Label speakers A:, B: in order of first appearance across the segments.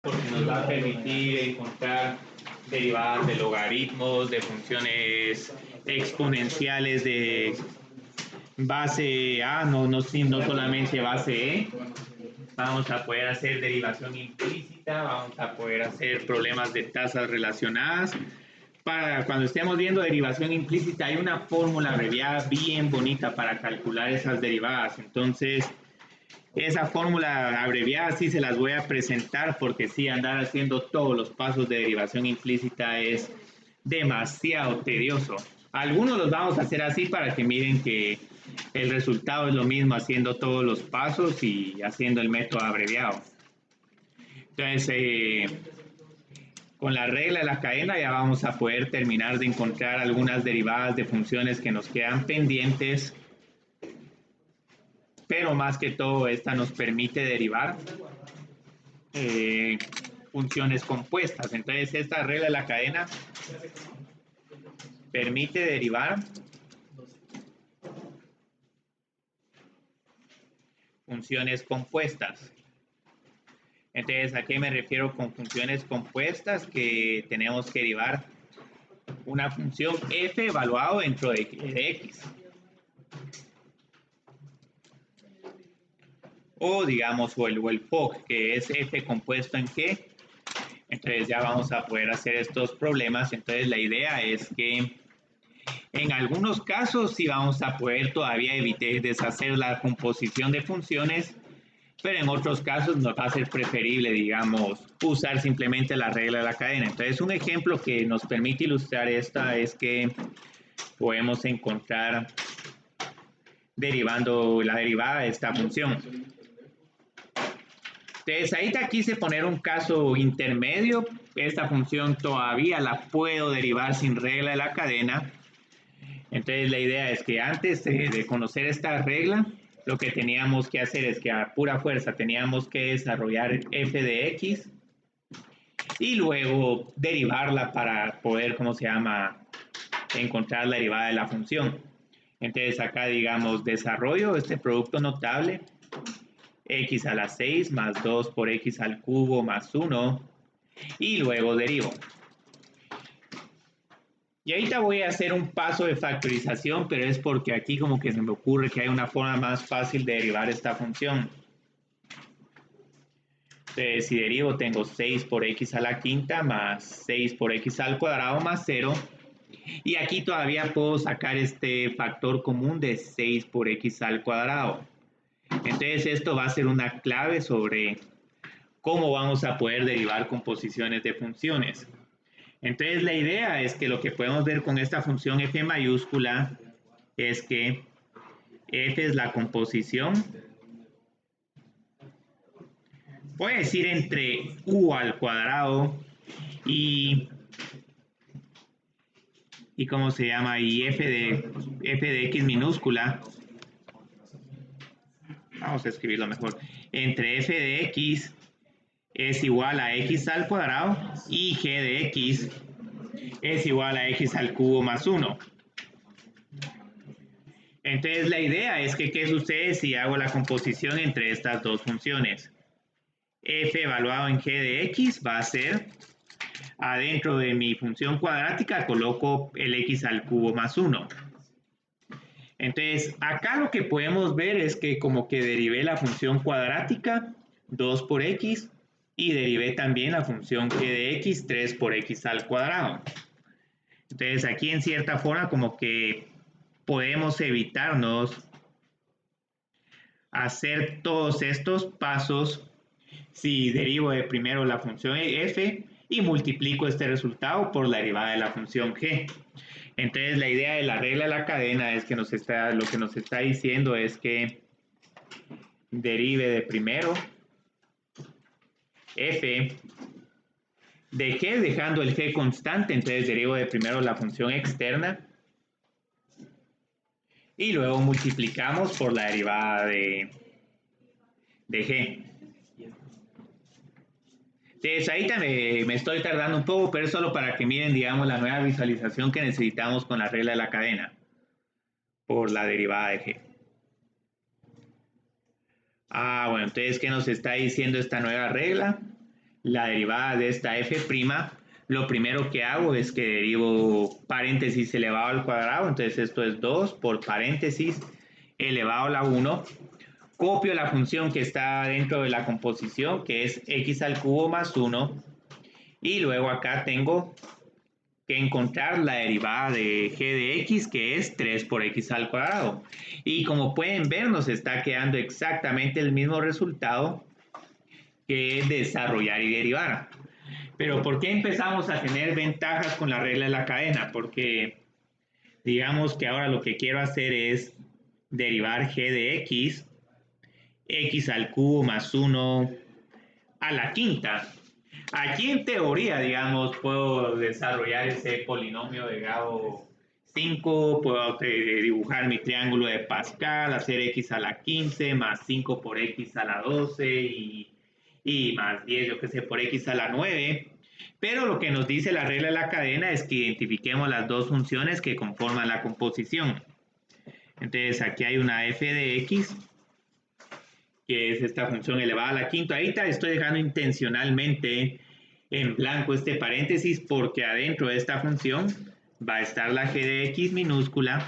A: porque nos va a permitir encontrar derivadas de logaritmos, de funciones exponenciales de base A, no solamente base E. Vamos a poder hacer derivación implícita, vamos a poder hacer problemas de tasas relacionadas. Para cuando estemos viendo derivación implícita, hay una fórmula abreviada bien bonita para calcular esas derivadas. Entonces, esa fórmula abreviada sí se las voy a presentar porque sí, andar haciendo todos los pasos de derivación implícita es demasiado tedioso. Algunos los vamos a hacer así para que miren que el resultado es lo mismo haciendo todos los pasos y haciendo el método abreviado. Entonces, con la regla de la cadena ya vamos a poder terminar de encontrar algunas derivadas de funciones que nos quedan pendientes, pero más que todo esta nos permite derivar funciones compuestas. Entonces esta regla de la cadena permite derivar funciones compuestas. Entonces, ¿a qué me refiero con funciones compuestas? Que tenemos que derivar una función f evaluado dentro de x. O digamos, o el POC, que es f compuesto en g. Entonces ya vamos a poder hacer estos problemas. Entonces la idea es que en algunos casos sí vamos a poder todavía evitar deshacer la composición de funciones, pero en otros casos nos va a ser preferible, digamos, usar simplemente la regla de la cadena. Entonces, un ejemplo que nos permite ilustrar esta es que podemos encontrar derivando la derivada de esta función. Entonces, ahí te quise poner un caso intermedio. Esta función todavía la puedo derivar sin regla de la cadena. Entonces, la idea es que antes de conocer esta regla, lo que teníamos que hacer es que a pura fuerza teníamos que desarrollar f de x y luego derivarla para poder, ¿cómo se llama?, encontrar la derivada de la función. Entonces acá, digamos, desarrollo este producto notable, x a la 6 más 2 por x al cubo más 1, y luego derivo. Y ahorita voy a hacer un paso de factorización, pero es porque aquí como que se me ocurre que hay una forma más fácil de derivar esta función. Entonces, si derivo, tengo 6 por x a la quinta más 6 por x al cuadrado más 0. Y aquí todavía puedo sacar este factor común de 6 por x al cuadrado. Entonces, esto va a ser una clave sobre cómo vamos a poder derivar composiciones de funciones. Entonces, la idea es que lo que podemos ver con esta función f mayúscula es que f es la composición, voy a decir entre u al cuadrado y ¿cómo se llama? Y f de x minúscula, vamos a escribirlo mejor, entre f de x es igual a x al cuadrado y g de x es igual a x al cubo más 1. Entonces la idea es que, ¿qué sucede si hago la composición entre estas dos funciones? F evaluado en g de x va a ser, adentro de mi función cuadrática coloco el x al cubo más 1. Entonces, acá lo que podemos ver es que como que derivé la función cuadrática 2 por x y derivé también la función g de x 3 por x al cuadrado. Entonces, aquí en cierta forma como que podemos evitarnos hacer todos estos pasos si derivo de primero la función f y multiplico este resultado por la derivada de la función g. Entonces la idea de la regla de la cadena es que lo que nos está diciendo es que derive de primero f de g dejando el g constante, entonces derivo de primero la función externa y luego multiplicamos por la derivada de g. Entonces ahí también me estoy tardando un poco, pero es solo para que miren, digamos, la nueva visualización que necesitamos con la regla de la cadena por la derivada de g. Bueno, entonces, ¿qué nos está diciendo esta nueva regla? la derivada de esta f', lo primero que hago es que derivo paréntesis elevado al cuadrado, entonces esto es 2 por paréntesis elevado a la 1. Copio la función que está dentro de la composición, que es x al cubo más 1, y luego acá tengo que encontrar la derivada de g de x, que es 3 por x al cuadrado. Y como pueden ver, nos está quedando exactamente el mismo resultado que desarrollar y derivar. Pero ¿por qué empezamos a tener ventajas con la regla de la cadena? Porque digamos que ahora lo que quiero hacer es derivar g de x, x al cubo más 1 a la quinta. Aquí en teoría, digamos, puedo desarrollar ese polinomio de grado 5, puedo dibujar mi triángulo de Pascal, hacer x a la 15 más 5 por x a la 12 y más 10, yo qué sé, por x a la 9. Pero lo que nos dice la regla de la cadena es que identifiquemos las dos funciones que conforman la composición. Entonces aquí hay una f de x, que es esta función elevada a la quinta. Ahorita estoy dejando intencionalmente en blanco este paréntesis porque adentro de esta función va a estar la g de x minúscula.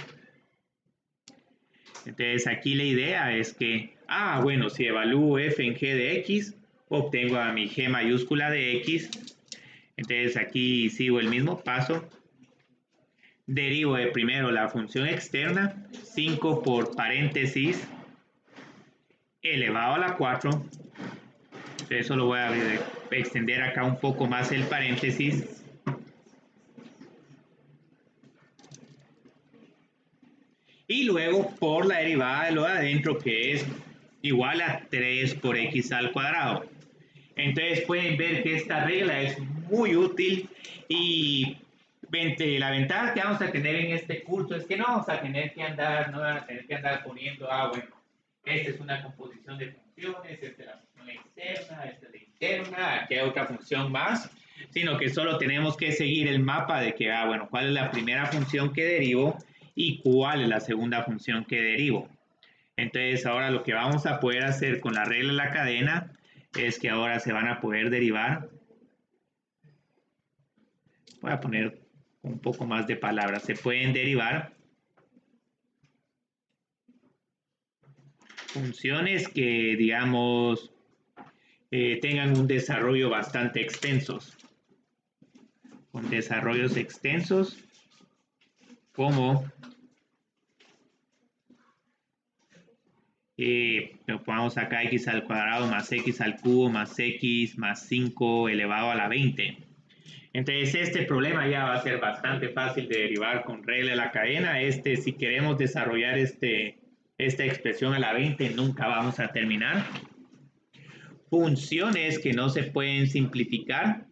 A: Entonces aquí la idea es que, bueno, si evalúo f en g de x, obtengo a mi g mayúscula de x. Entonces aquí sigo el mismo paso. Derivo de primero la función externa, 5 por paréntesis elevado a la 4. Eso lo voy a extender acá un poco más el paréntesis. Y luego por la derivada de lo de adentro, que es igual a 3 por x al cuadrado. Entonces pueden ver que esta regla es muy útil y la ventaja que vamos a tener en este curso es que no vamos a tener que andar, no van a tener que andar poniendo, bueno, esta es una composición de funciones, esta es la función externa, esta es la interna, aquí hay otra función más, sino que solo tenemos que seguir el mapa de que, bueno, cuál es la primera función que derivo y cuál es la segunda función que derivo. Entonces ahora lo que vamos a poder hacer con la regla de la cadena es que ahora se van a poder derivar. Voy a poner un poco más de palabras. Se pueden derivar funciones que, digamos, tengan un desarrollo bastante extensos. Con desarrollos extensos como lo pongamos acá x al cuadrado más x al cubo más x más 5 elevado a la 20. Entonces este problema ya va a ser bastante fácil de derivar con regla de la cadena. Si queremos desarrollar esta expresión a la 20, nunca vamos a terminar. Funciones que no se pueden simplificar.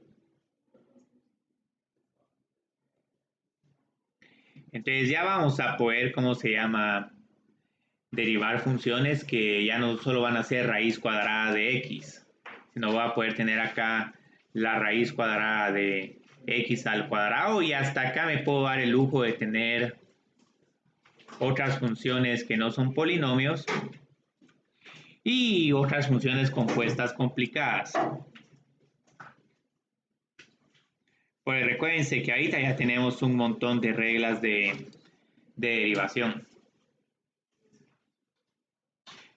A: Entonces ya vamos a poder, ¿cómo se llama? Derivar funciones que ya no solo van a ser raíz cuadrada de x, sino voy a poder tener acá la raíz cuadrada de x al cuadrado y hasta acá me puedo dar el lujo de tener otras funciones que no son polinomios y otras funciones compuestas complicadas. Pues recuérdense que ahorita ya tenemos un montón de reglas de derivación.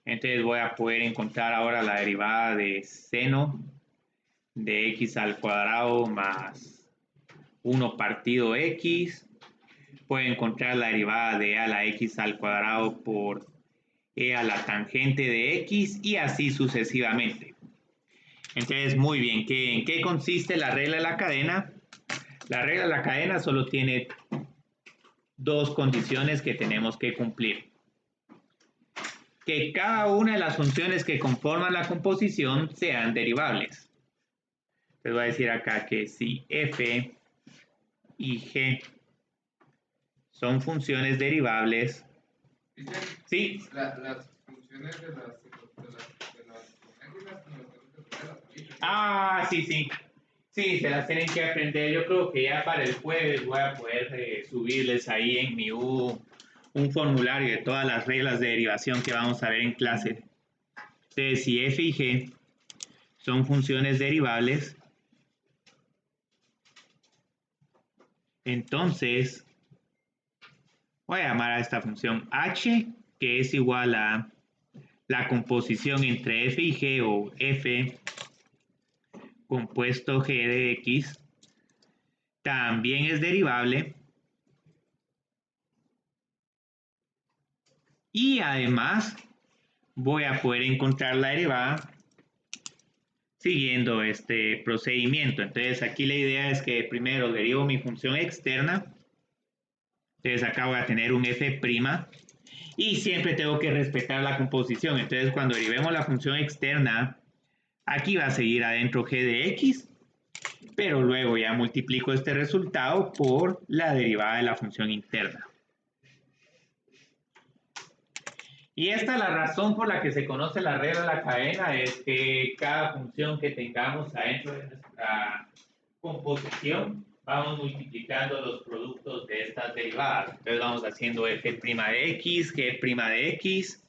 A: Entonces voy a poder encontrar ahora la derivada de seno de x al cuadrado más 1 partido x. Puedo encontrar la derivada de a la x al cuadrado por e a la tangente de x y así sucesivamente. Entonces, muy bien, ¿en qué consiste la regla de la cadena? La regla de la cadena solo tiene dos condiciones que tenemos que cumplir. Que cada una de las funciones que conforman la composición sean derivables. Les voy a decir acá que si f y g son funciones derivables. ¿Sí?
B: Las funciones de las
A: sí, sí. Sí, se las tienen que aprender. Yo creo que ya para el jueves voy a poder subirles ahí en mi un formulario de todas las reglas de derivación que vamos a ver en clase. Entonces, si f y g son funciones derivables. Entonces, voy a llamar a esta función h, que es igual a la composición entre f y g, o f compuesto g de x, también es derivable. Y además voy a poder encontrar la derivada siguiendo este procedimiento. Entonces aquí la idea es que primero derivo mi función externa. Entonces acá voy a tener un f' y siempre tengo que respetar la composición. Entonces cuando derivemos la función externa, aquí va a seguir adentro g de x, pero luego ya multiplico este resultado por la derivada de la función interna. Y esta es la razón por la que se conoce la regla de la cadena, es que cada función que tengamos adentro de nuestra composición, vamos multiplicando los productos de estas derivadas. Entonces vamos haciendo f' de x, g' de x,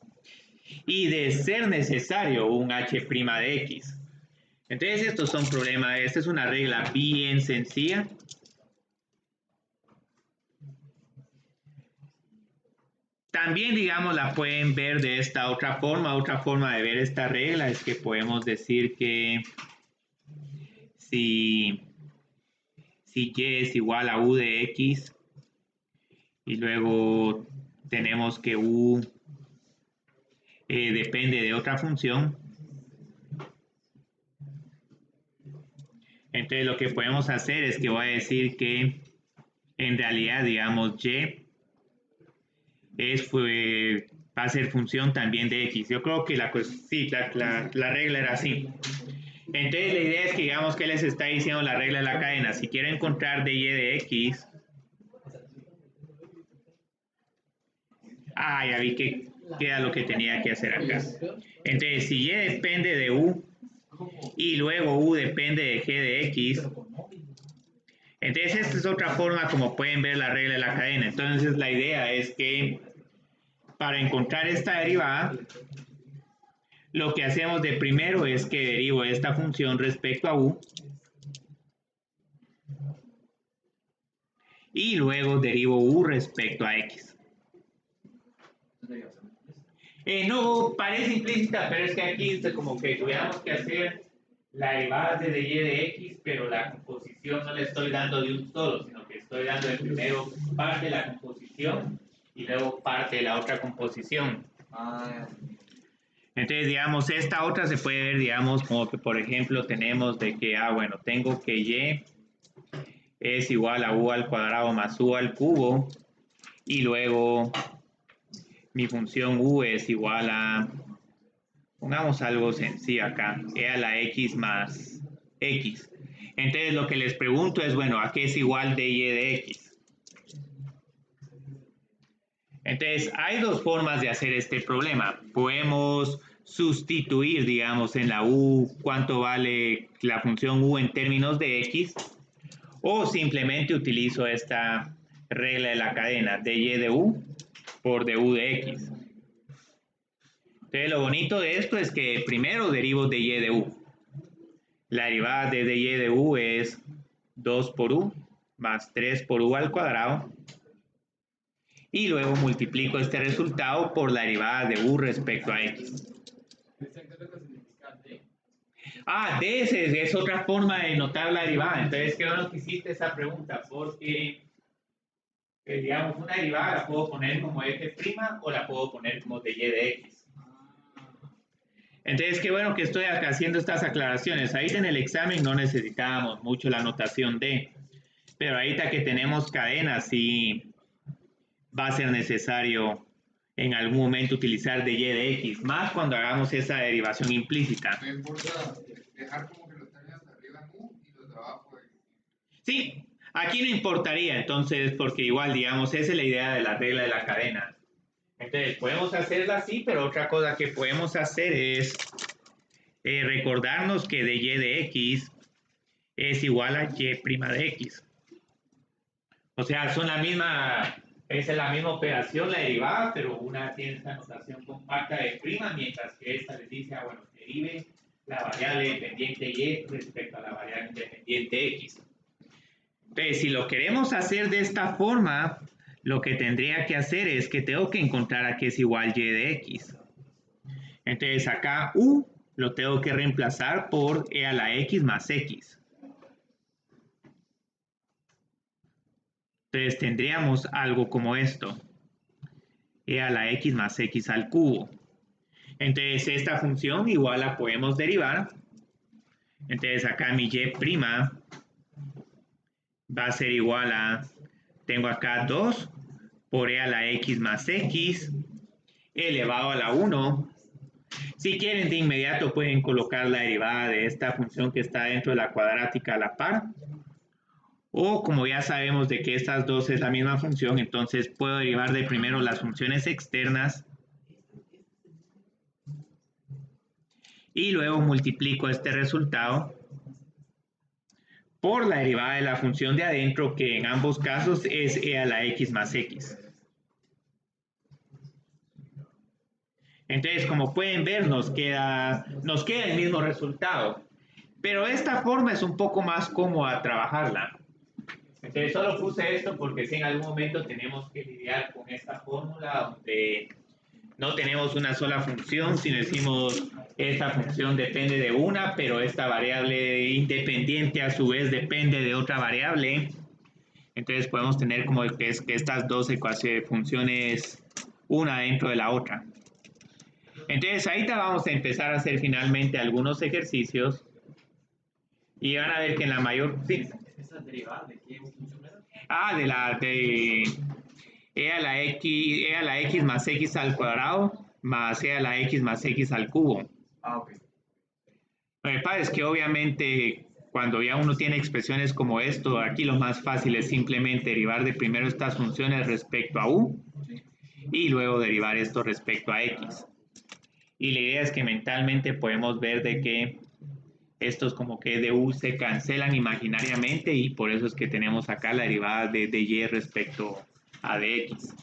A: y de ser necesario un h' de x. Entonces estos son problemas, esta es una regla bien sencilla. También, digamos, la pueden ver de esta otra forma. Otra forma de ver esta regla es que podemos decir que si y es igual a u de x y luego tenemos que u depende de otra función. Entonces lo que podemos hacer es que voy a decir que en realidad, digamos, y va a ser función también de x. Yo creo que la regla era así. Entonces la idea es que digamos que les está diciendo la regla de la cadena. Si quiero encontrar de y de x, ya vi que era lo que tenía que hacer acá. Entonces si y depende de u y luego u depende de g de x, entonces esta es otra forma como pueden ver la regla de la cadena. Entonces la idea es que para encontrar esta derivada, lo que hacemos de primero es que derivo esta función respecto a u y luego derivo u respecto a x. No, parece implícita, pero es que aquí como que tuviéramos que hacer la derivada de y de x, pero la composición no le estoy dando de un solo, sino que estoy dando de primero parte de la composición y luego parte de la otra composición. Entonces, digamos, esta otra se puede ver, digamos, como que, por ejemplo, tenemos de que, bueno, tengo que y es igual a u al cuadrado más u al cubo, y luego mi función u es igual a, pongamos algo sencillo acá, e a la x más x. Entonces, lo que les pregunto es, bueno, ¿a qué es igual de y de x? Entonces, hay dos formas de hacer este problema. Podemos sustituir, digamos, en la u cuánto vale la función u en términos de x, o simplemente utilizo esta regla de la cadena de y de u por de u de x. Entonces, lo bonito de esto es que primero derivo de y de u. La derivada de y de u es 2 por u más 3 por u al cuadrado. Y luego multiplico este resultado por la derivada de u respecto a x. D es otra forma de notar la derivada. Entonces, qué bueno que hiciste esa pregunta, porque, digamos, una derivada la puedo poner como f' o la puedo poner como de y de x. Entonces, qué bueno que estoy acá haciendo estas aclaraciones. Ahí en el examen no necesitábamos mucho la notación de, pero ahorita que tenemos cadenas, sí va a ser necesario en algún momento utilizar de y de x, más cuando hagamos esa derivación implícita.
B: No importa dejar como que los términos de arriba en u y los de abajo en...
A: Sí, aquí no importaría entonces, porque igual, digamos, esa es la idea de la regla de la cadena. Entonces, podemos hacerla así, pero otra cosa que podemos hacer es recordarnos que de y de x es igual a y' de x. O sea, son la misma, es la misma operación, la derivada, pero una tiene esta notación compacta de prima, mientras que esta les dice, bueno, derive la variable dependiente y respecto a la variable independiente x. Entonces, si lo queremos hacer de esta forma, lo que tendría que hacer es que tengo que encontrar a qué es igual y de x. Entonces, acá u lo tengo que reemplazar por e a la x más x. Entonces, tendríamos algo como esto. E a la x más x al cubo. Entonces, esta función igual la podemos derivar. Entonces, acá mi y' va a ser igual a, tengo acá 2 por e a la x más x elevado a la 1. Si quieren de inmediato pueden colocar la derivada de esta función que está dentro de la cuadrática a la par. O como ya sabemos de que estas dos es la misma función, entonces puedo derivar de primero las funciones externas y luego multiplico este resultado por la derivada de la función de adentro, que en ambos casos es e a la x más x. Entonces, como pueden ver, nos queda el mismo resultado. Pero esta forma es un poco más cómoda trabajarla. Entonces, solo puse esto porque si en algún momento tenemos que lidiar con esta fórmula donde no tenemos una sola función, sino decimos esta función depende de una, pero esta variable independiente a su vez depende de otra variable. Entonces podemos tener como que estas dos funciones una dentro de la otra. Entonces ahorita vamos a empezar a hacer finalmente algunos ejercicios y van a ver que en la mayor... ¿Sí?
C: ¿Esas derivadas de qué función
A: era? De e a la x más x al cuadrado más e a la x más x al cubo.
C: Ok.
A: Lo que pasa es que obviamente cuando ya uno tiene expresiones como esto, aquí lo más fácil es simplemente derivar de primero estas funciones respecto a u y luego derivar esto respecto a x. Y la idea es que mentalmente podemos ver de que estos como que de u se cancelan imaginariamente y por eso es que tenemos acá la derivada de y respecto a de x.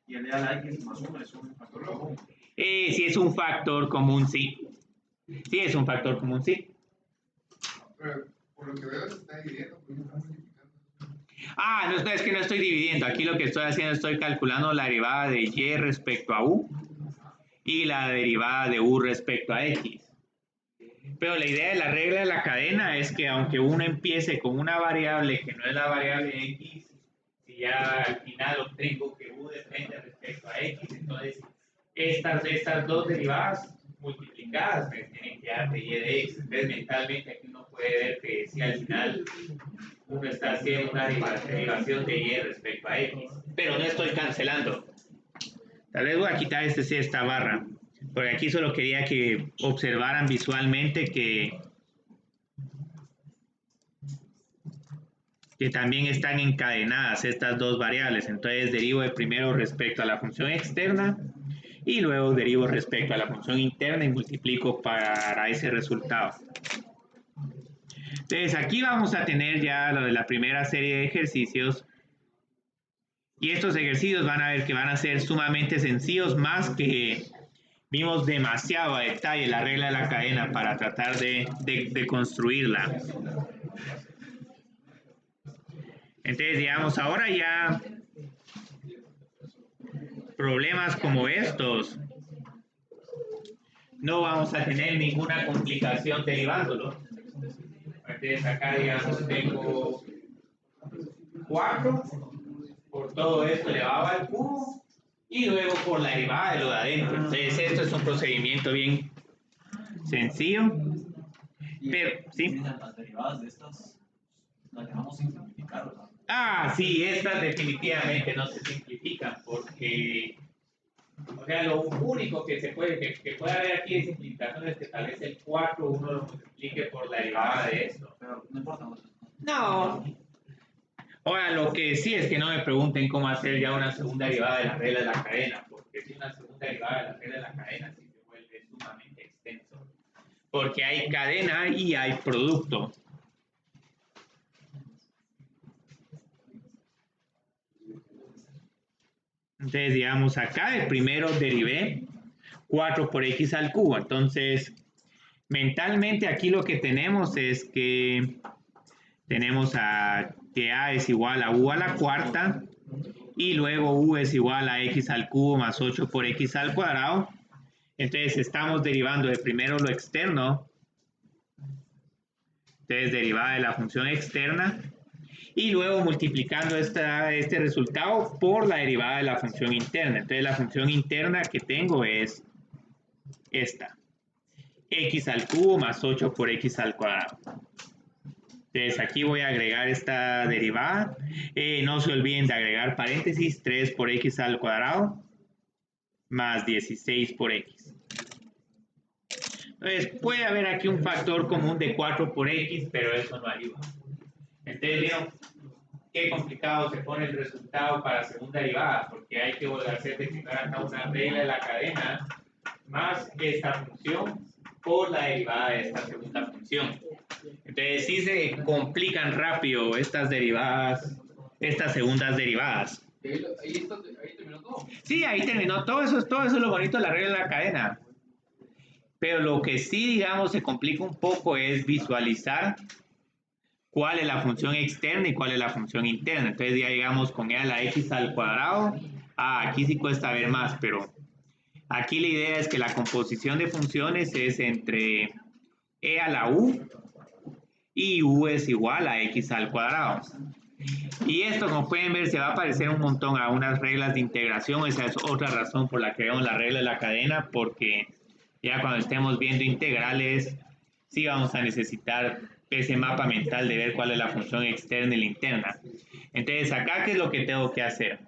C: Y el de a la x más 1 es un factor común.
A: Sí, es un factor común, sí. Sí, es un factor común, sí.
B: Pero por lo que veo se está dividiendo, porque está multiplicando.
A: No, es que no estoy dividiendo. Aquí lo que estoy haciendo, estoy calculando la derivada de y respecto a u y la derivada de u respecto a x. Pero la idea de la regla de la cadena es que aunque uno empiece con una variable que no es la variable x, si ya al final obtengo que u depende respecto a x, entonces estas dos derivadas multiplicadas me tienen que dar de y de x. Entonces mentalmente aquí uno puede ver que si al final uno está haciendo una derivación de y respecto a x, pero no estoy cancelando. Tal vez voy a quitar esta barra, porque aquí solo quería que observaran visualmente que también están encadenadas estas dos variables. Entonces derivo de primero respecto a la función externa y luego derivo respecto a la función interna y multiplico para ese resultado. Entonces aquí vamos a tener ya lo de la primera serie de ejercicios. Y estos ejercicios van a ver que van a ser sumamente sencillos, más que vimos demasiado a detalle la regla de la cadena para tratar de construirla. Entonces, digamos, ahora ya problemas como estos no vamos a tener ninguna complicación derivándolo. Entonces, acá, digamos, tengo 4 por todo esto elevado al cubo y luego por la derivada de lo de adentro. Entonces, esto es un procedimiento bien sencillo. Pero, ¿sí?
C: Las derivadas de estas las dejamos sin simplificar, ¿verdad?
A: Sí, estas definitivamente no se simplifican porque, o sea, lo único que puede haber aquí de simplificación es que tal vez el 4 uno lo multiplique por la derivada de esto.
C: Pero no importa.
A: No. Ahora, lo que sí es que no me pregunten cómo hacer ya una segunda derivada de la regla de la cadena, porque si una segunda derivada de la regla de la cadena sí se vuelve sumamente extenso, porque hay cadena y hay producto. Entonces, digamos, acá de primero derivé 4 por x al cubo. Entonces, mentalmente aquí lo que tenemos es que tenemos que a es igual a u a la cuarta y luego u es igual a x al cubo más 8 por x al cuadrado. Entonces estamos derivando de primero lo externo, entonces derivada de la función externa, y luego multiplicando este resultado por la derivada de la función interna. Entonces la función interna que tengo es esta, x al cubo más 8 por x al cuadrado. Entonces aquí voy a agregar esta derivada. No se olviden de agregar paréntesis, 3 por x al cuadrado más 16 por x. Entonces puede haber aquí un factor común de 4 por x, pero eso no ayuda. Entonces, ¿vieron qué complicado se pone el resultado para segunda derivada? Porque hay que volver a hacer de primera acá una regla de la cadena más esta función por la derivada de esta segunda función. Entonces sí se complican rápido estas derivadas, estas segundas derivadas.
B: Ahí terminó todo.
A: Sí, ahí terminó. Todo eso es lo bonito de la regla de la cadena. Pero lo que sí, digamos, se complica un poco es visualizar cuál es la función externa y cuál es la función interna. Entonces ya llegamos con e a la x al cuadrado. Aquí sí cuesta ver más, pero aquí la idea es que la composición de funciones es entre e a la u y u es igual a x al cuadrado. Y esto, como pueden ver, se va a parecer un montón a unas reglas de integración. Esa es otra razón por la que vemos la regla de la cadena, porque ya cuando estemos viendo integrales, sí vamos a necesitar ese mapa mental de ver cuál es la función externa y la interna. Entonces, acá, ¿qué es lo que tengo que hacer?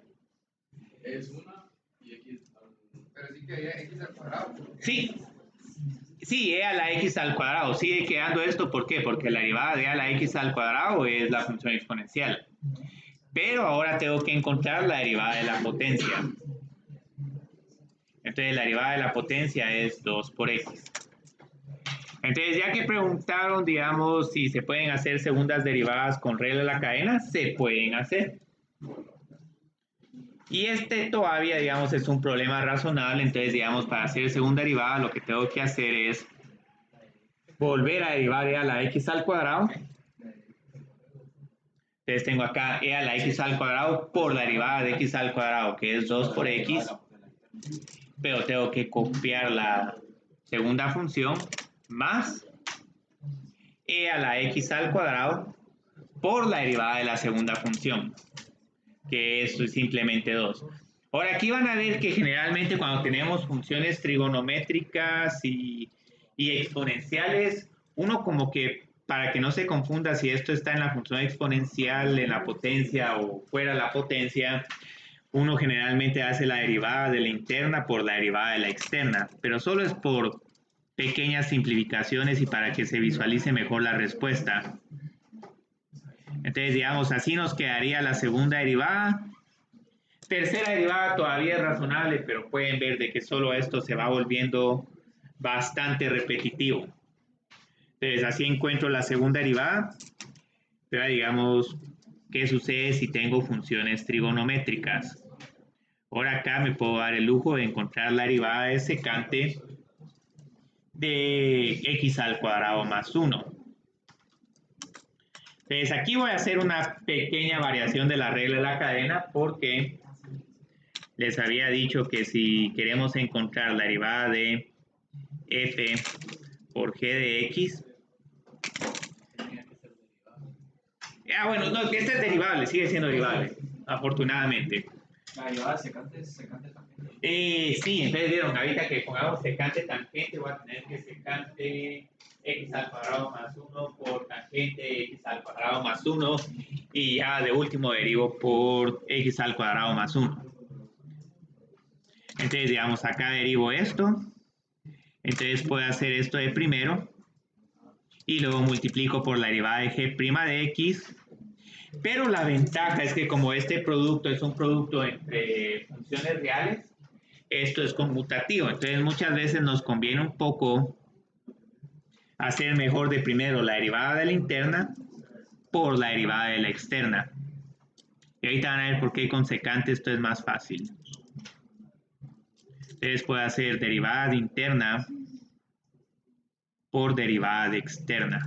B: Es una y x al... Pero sí que hay x al cuadrado.
A: Sí. Sí, e a la x al cuadrado. Sigue quedando esto, ¿por qué? Porque la derivada de e a la x al cuadrado es la función exponencial. Pero ahora tengo que encontrar la derivada de la potencia. Entonces la derivada de la potencia es 2 por x. Entonces ya que preguntaron, digamos, si se pueden hacer segundas derivadas con regla de la cadena, se pueden hacer. Y este todavía, digamos, es un problema razonable. Entonces, digamos, para hacer segunda derivada, lo que tengo que hacer es volver a derivar e a la x al cuadrado. Entonces tengo acá e a la x al cuadrado por la derivada de x al cuadrado, que es 2 por x. Pero tengo que copiar la segunda función más e a la x al cuadrado por la derivada de la segunda función, que es simplemente 2. Ahora aquí van a ver que generalmente cuando tenemos funciones trigonométricas y exponenciales, uno como que, para que no se confunda si esto está en la función exponencial, en la potencia o fuera de la potencia, uno generalmente hace la derivada de la interna por la derivada de la externa, pero solo es por pequeñas simplificaciones y para que se visualice mejor la respuesta. Entonces, digamos, así nos quedaría la segunda derivada. Tercera derivada todavía es razonable, pero pueden ver de que solo esto se va volviendo bastante repetitivo. Entonces, así encuentro la segunda derivada. Pero digamos, ¿qué sucede si tengo funciones trigonométricas? Ahora acá me puedo dar el lujo de encontrar la derivada de secante de x al cuadrado más 1. Entonces aquí voy a hacer una pequeña variación de la regla de la cadena porque les había dicho que si queremos encontrar la derivada de f por g de x. Bueno, no, que este es derivable, sigue siendo derivable, afortunadamente.
C: La derivada de secante es secante tangente.
A: Sí, entonces vieron, ahorita que pongamos secante tangente, voy a tener que secante x al cuadrado más 1 por tangente x al cuadrado más 1 y ya de último derivo por x al cuadrado más 1. Entonces, digamos, acá derivo esto. Entonces puedo hacer esto de primero y luego multiplico por la derivada de g' de x. Pero la ventaja es que como este producto es un producto entre funciones reales, esto es conmutativo. Entonces muchas veces nos conviene un poco hacer mejor de primero la derivada de la interna por la derivada de la externa. Y ahorita van a ver por qué con secante esto es más fácil. Entonces puedo hacer derivada de interna por derivada externa.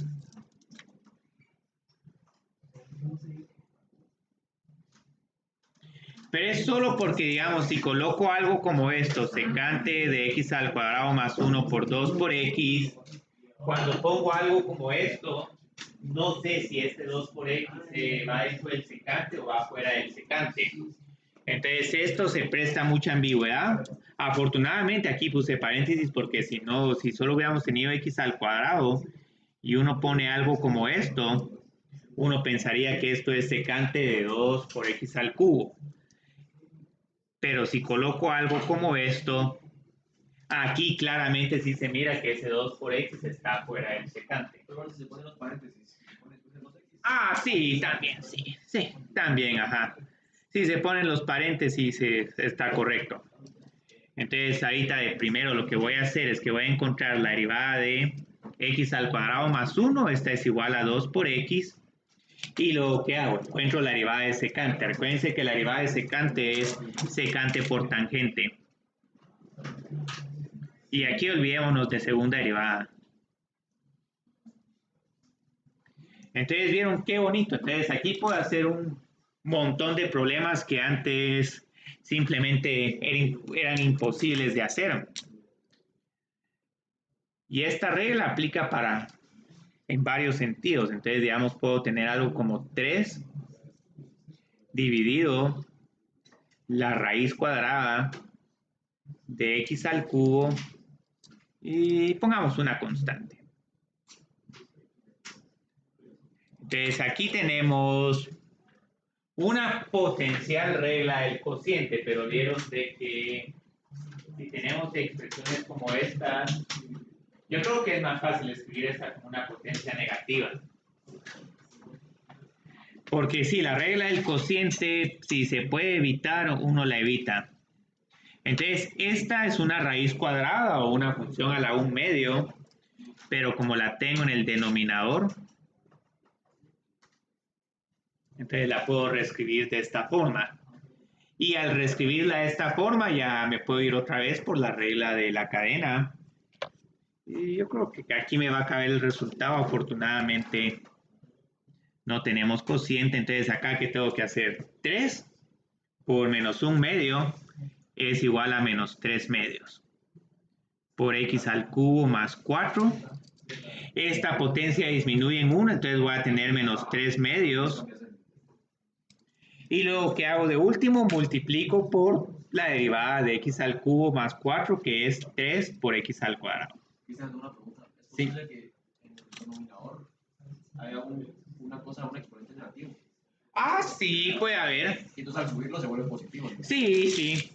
A: Pero es solo porque, digamos, si coloco algo como esto, secante de x al cuadrado más 1 por 2 por x, cuando pongo algo como esto, no sé si este 2 por x va dentro del secante o va fuera del secante. Entonces esto se presta mucha ambigüedad. Afortunadamente aquí puse paréntesis porque si no, si solo hubiéramos tenido x al cuadrado y uno pone algo como esto, uno pensaría que esto es secante de 2 por x al cubo. Pero si coloco algo como esto, aquí claramente sí se mira que ese 2 por x está fuera del secante.
C: Pero si se ponen los paréntesis, se pone después de 2x.
A: Ah, sí, también, sí, también, ajá. Si se ponen los paréntesis, está correcto. Entonces, ahorita de primero lo que voy a hacer es que voy a encontrar la derivada de x al cuadrado más 1, esta es igual a 2 por x. Y lo que hago, encuentro la derivada de secante. Recuérdense que la derivada de secante es secante por tangente. Y aquí olvidémonos de segunda derivada. Entonces, ¿vieron qué bonito? Entonces, aquí puedo hacer un montón de problemas que antes simplemente eran imposibles de hacer. Y esta regla aplica en varios sentidos. Entonces, digamos, puedo tener algo como 3 dividido la raíz cuadrada de x al cubo y pongamos una constante. Entonces, aquí tenemos una potencial regla del cociente, pero vieron de que si tenemos expresiones como estas, yo creo que es más fácil escribir esta como una potencia negativa. Porque sí, la regla del cociente, si se puede evitar, uno la evita. Entonces, esta es una raíz cuadrada o una función a la 1 medio, pero como la tengo en el denominador, entonces la puedo reescribir de esta forma. Y al reescribirla de esta forma ya me puedo ir otra vez por la regla de la cadena. Y yo creo que aquí me va a caber el resultado. Afortunadamente no tenemos cociente. Entonces acá, ¿qué tengo que hacer? 3 por menos 1 medio es igual a menos 3 medios. Por x al cubo más 4. Esta potencia disminuye en 1, entonces voy a tener menos 3 medios. Y luego, ¿qué hago de último? Multiplico por la derivada de x al cubo más 4, que es 3 por x al cuadrado.
C: Quizás una pregunta. ¿Es posible que en el denominador haya una exponente negativo?
A: Ah, sí, puede haber.
C: Y entonces al subirlo se vuelve positivo, ¿no?
A: Sí.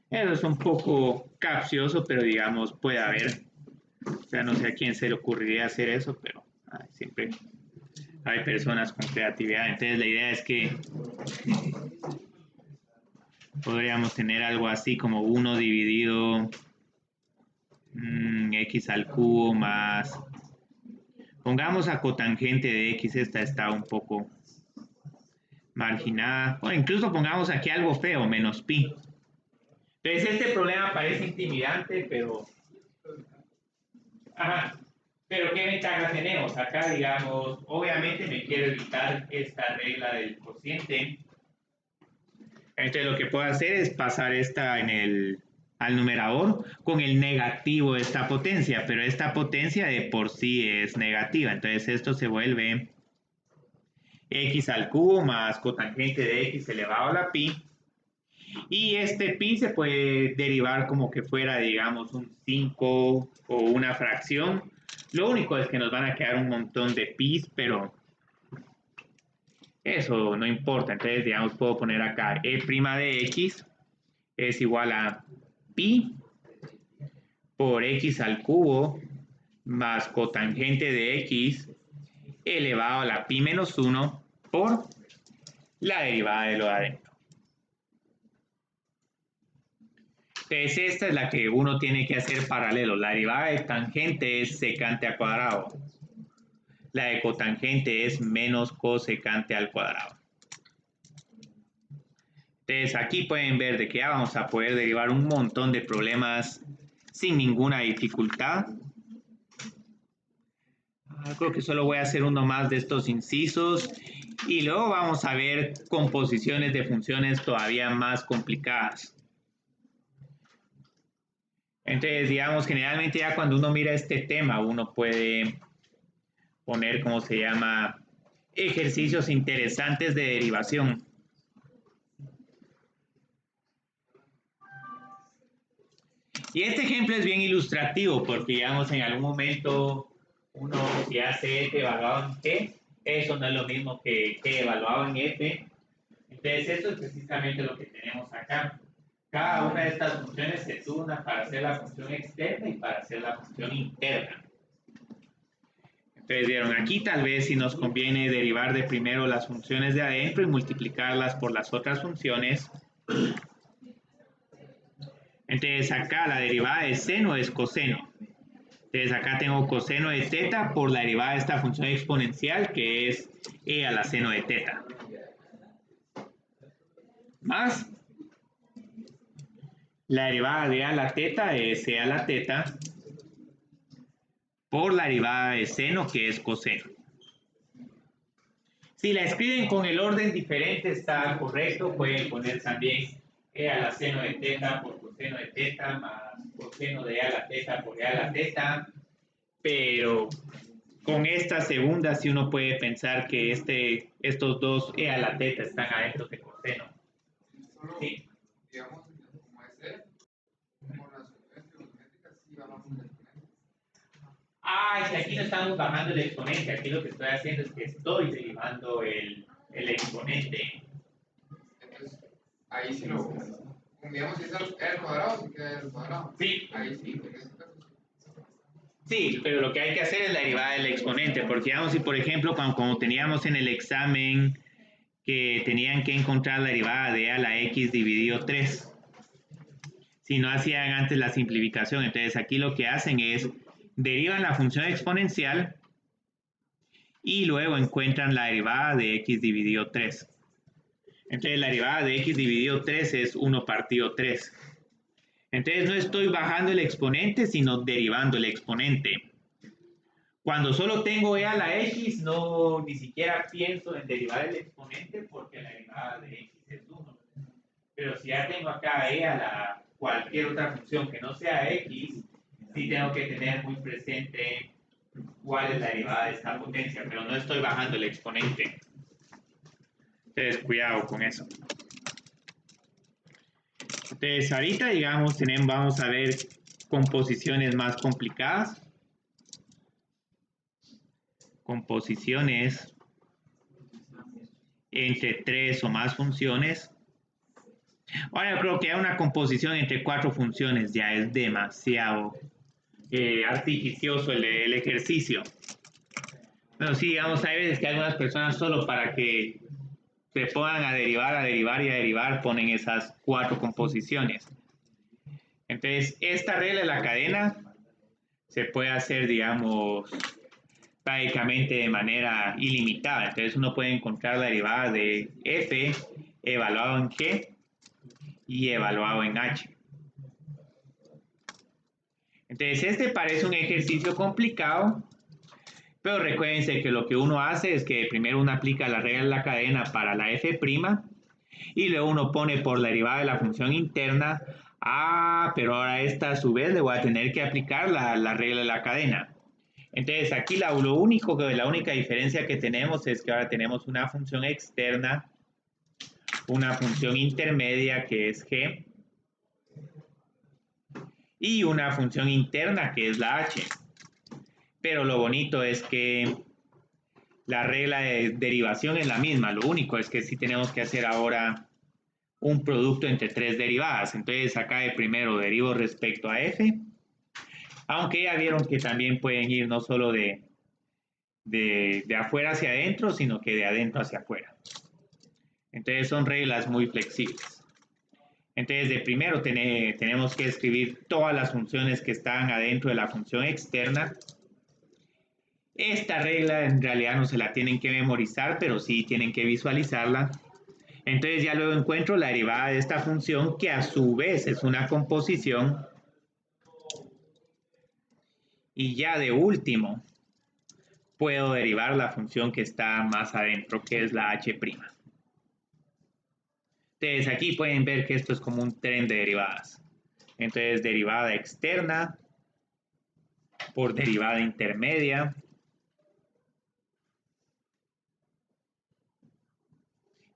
A: Eso es un poco capcioso, pero digamos, puede haber. O sea, no sé a quién se le ocurriría hacer eso, pero siempre hay personas con creatividad. Entonces, la idea es que podríamos tener algo así como 1 dividido x al cubo más... Pongamos a cotangente de x, esta está un poco marginada. O incluso pongamos aquí algo feo, menos pi. Entonces, este problema parece intimidante, pero... Ajá. Pero ¿qué ventaja tenemos? Acá, digamos, obviamente me quiero evitar esta regla del cociente. Entonces lo que puedo hacer es pasar esta al numerador con el negativo de esta potencia, pero esta potencia de por sí es negativa. Entonces esto se vuelve x al cubo más cotangente de x elevado a la pi. Y este pi se puede derivar como que fuera, digamos, un 5 o una fracción. Lo único es que nos van a quedar un montón de pis, pero eso no importa. Entonces, digamos, puedo poner acá e' de x es igual a pi por x al cubo más cotangente de x elevado a la pi menos 1 por la derivada de lo de adentro. Entonces, esta es la que uno tiene que hacer paralelo. La derivada de tangente es secante al cuadrado. La de cotangente es menos cosecante al cuadrado. Entonces, aquí pueden ver de que ya vamos a poder derivar un montón de problemas sin ninguna dificultad. Creo que solo voy a hacer uno más de estos incisos y luego vamos a ver composiciones de funciones todavía más complicadas. Entonces, digamos, generalmente ya cuando uno mira este tema, uno puede poner, ¿cómo se llama? Ejercicios interesantes de derivación. Y este ejemplo es bien ilustrativo porque, digamos, en algún momento uno si hace f evaluado en g, eso no es lo mismo que g evaluado en f. Entonces, eso es precisamente lo que tenemos acá. Cada una de estas funciones se turna para hacer la función externa y para hacer la función interna. Entonces, vieron, aquí tal vez si nos conviene derivar de primero las funciones de adentro y multiplicarlas por las otras funciones. Entonces, acá la derivada de seno es coseno. Entonces, acá tengo coseno de teta por la derivada de esta función exponencial que es e a la seno de teta. Más la derivada de a la teta es e a la teta por la derivada de seno que es coseno. Si la escriben con el orden diferente está correcto, pueden poner también e a la seno de teta por coseno de teta más coseno de e a la teta por e a la teta, pero con esta segunda sí uno puede pensar que estos dos e a la teta están adentro de coseno.
B: Solo,
A: Sí.
B: digamos, como es E, como las funciones trigonométricas, sí vamos a el exponente.
A: Ah, es que aquí no estamos bajando el exponente, aquí lo que estoy haciendo es que estoy derivando el exponente.
B: Entonces, ahí sí lo, como digamos, si es el cuadrado, sí queda el cuadrado.
A: Sí.
B: Ahí sí, en este caso sí.
A: Sí, pero lo que hay que hacer es la derivada del exponente, porque digamos si por ejemplo como teníamos en el examen que tenían que encontrar la derivada de a la x dividido 3, si no hacían antes la simplificación, entonces aquí lo que hacen es derivan la función exponencial y luego encuentran la derivada de x dividido 3. Entonces la derivada de x dividido 3 es 1 partido 3. Entonces no estoy bajando el exponente, sino derivando el exponente. Cuando solo tengo e a la x, no ni siquiera pienso en derivar el exponente porque la derivada de x es 1. Pero si ya tengo acá e a la cualquier otra función que no sea x, sí tengo que tener muy presente cuál es la derivada de esta potencia, pero no estoy bajando el exponente. Entonces, cuidado con eso. Entonces, ahorita, digamos, vamos a ver composiciones más complicadas. Composiciones entre 3 o más funciones. Ahora yo creo que una composición entre 4 funciones ya es demasiado artificioso el ejercicio. Pero sí, digamos, hay veces que algunas personas solo para que se pongan a derivar y a derivar ponen esas 4 composiciones. Entonces, esta regla de la cadena se puede hacer, digamos, prácticamente de manera ilimitada. Entonces uno puede encontrar la derivada de f evaluado en g y evaluado en h. Entonces este parece un ejercicio complicado, pero recuérdense que lo que uno hace es que primero uno aplica la regla de la cadena para la f' y luego uno pone por la derivada de la función interna, pero ahora esta a su vez le voy a tener que aplicar la regla de la cadena. Entonces aquí la única diferencia que tenemos es que ahora tenemos una función externa, una función intermedia que es g y una función interna que es la h. Pero lo bonito es que la regla de derivación es la misma, lo único es que sí tenemos que hacer ahora un producto entre 3 derivadas. Entonces acá de primero derivo respecto a f, aunque ya vieron que también pueden ir no solo de afuera hacia adentro, sino que de adentro hacia afuera. Entonces son reglas muy flexibles. Entonces de primero tenemos que escribir todas las funciones que están adentro de la función externa. Esta regla en realidad no se la tienen que memorizar, pero sí tienen que visualizarla. Entonces ya luego encuentro la derivada de esta función que a su vez es una composición. Y ya de último, puedo derivar la función que está más adentro, que es la h'. Entonces aquí pueden ver que esto es como un tren de derivadas. Entonces derivada externa por derivada intermedia.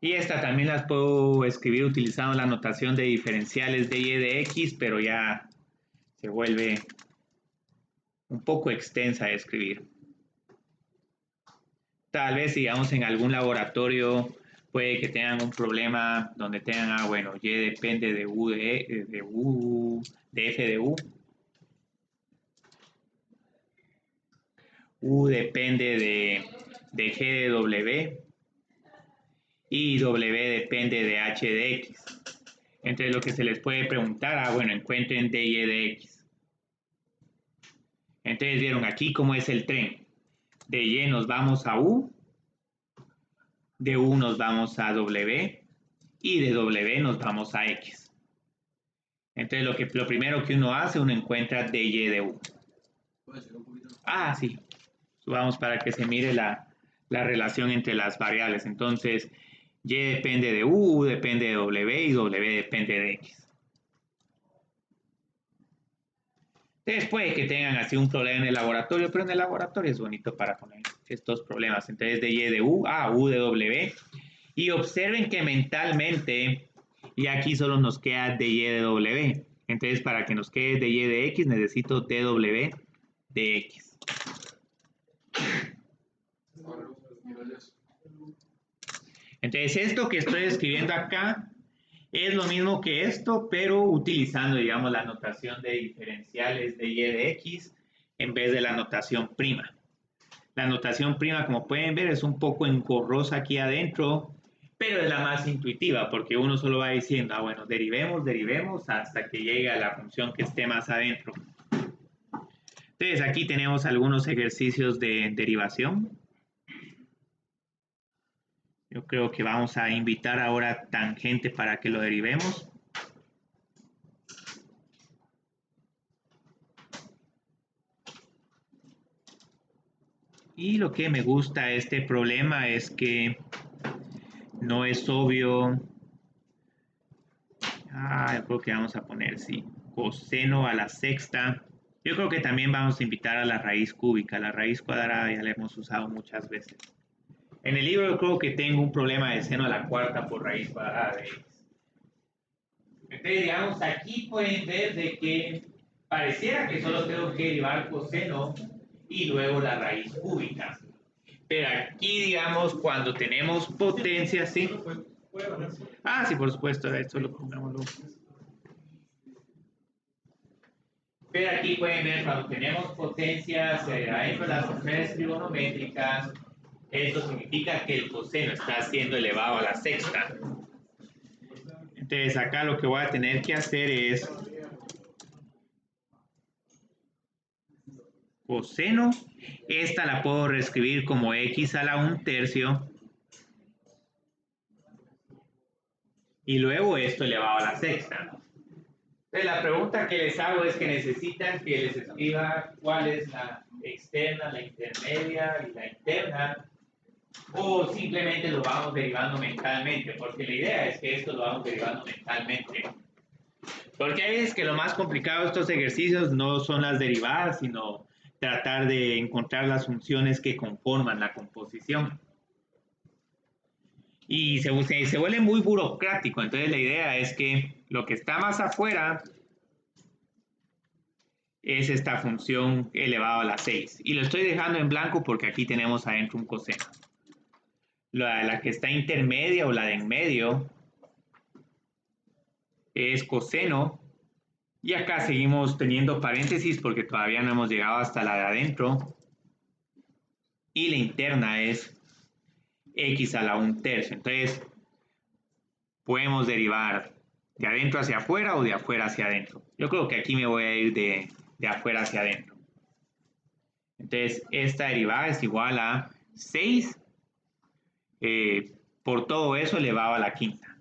A: Y esta también las puedo escribir utilizando la notación de diferenciales de y de x, pero ya se vuelve un poco extensa de escribir. Tal vez, digamos, en algún laboratorio puede que tengan un problema donde tengan, bueno, y depende de u de f de u. U depende de g de w. Y w depende de h de x. Entonces lo que se les puede preguntar, bueno, encuentren dy de x. Entonces vieron aquí cómo es el tren. De y nos vamos a u, de u nos vamos a w y de w nos vamos a x. Entonces lo primero que uno hace, uno encuentra dy de u. Ah, sí. Subamos para que se mire la relación entre las variables. Entonces, y depende de u depende de w y w depende de x. Entonces puede que tengan así un problema en el laboratorio, pero en el laboratorio es bonito para poner estos problemas. Entonces de y de u a u de w. Y observen que mentalmente, y aquí solo nos queda dy de w. Entonces para que nos quede dy de x necesito dw de x. Entonces esto que estoy escribiendo acá es lo mismo que esto, pero utilizando, digamos, la notación de diferenciales de y de x en vez de la notación prima. La notación prima, como pueden ver, es un poco engorrosa aquí adentro, pero es la más intuitiva, porque uno solo va diciendo, bueno, derivemos hasta que llegue a la función que esté más adentro. Entonces aquí tenemos algunos ejercicios de derivación. Yo creo que vamos a invitar ahora tangente para que lo derivemos. Y lo que me gusta de este problema es que no es obvio. Yo creo que vamos a poner, sí, coseno a la sexta. Yo creo que también vamos a invitar a la raíz cúbica. La raíz cuadrada ya la hemos usado muchas veces. En el libro yo creo que tengo un problema de seno a la cuarta por raíz cuadrada de x. Entonces, digamos, aquí pueden ver de que pareciera que solo tengo que derivar coseno y luego la raíz cúbica. Pero aquí, digamos, cuando tenemos potencia, ¿sí? Sí, por supuesto, esto lo pongámoslo. Pero aquí pueden ver, cuando tenemos potencias adentro de las funciones trigonométricas, eso significa que el coseno está siendo elevado a la sexta. Entonces acá lo que voy a tener que hacer es coseno. Esta la puedo reescribir como x a la 1/3. Y luego esto elevado a la sexta. Entonces la pregunta que les hago es que necesitan que les escriba cuál es la externa, la intermedia y la interna, o simplemente lo vamos derivando mentalmente, porque la idea es que esto lo vamos derivando mentalmente. Porque hay veces que lo más complicado de estos ejercicios no son las derivadas, sino tratar de encontrar las funciones que conforman la composición. Y se vuelve muy burocrático. Entonces la idea es que lo que está más afuera es esta función elevado a la 6. Y lo estoy dejando en blanco porque aquí tenemos adentro un coseno. La que está intermedia o la de en medio es coseno. Y acá seguimos teniendo paréntesis porque todavía no hemos llegado hasta la de adentro. Y la interna es x a la 1/3. Entonces, podemos derivar de adentro hacia afuera o de afuera hacia adentro. Yo creo que aquí me voy a ir de afuera hacia adentro. Entonces, esta derivada es igual a 6 por todo eso elevado a la quinta.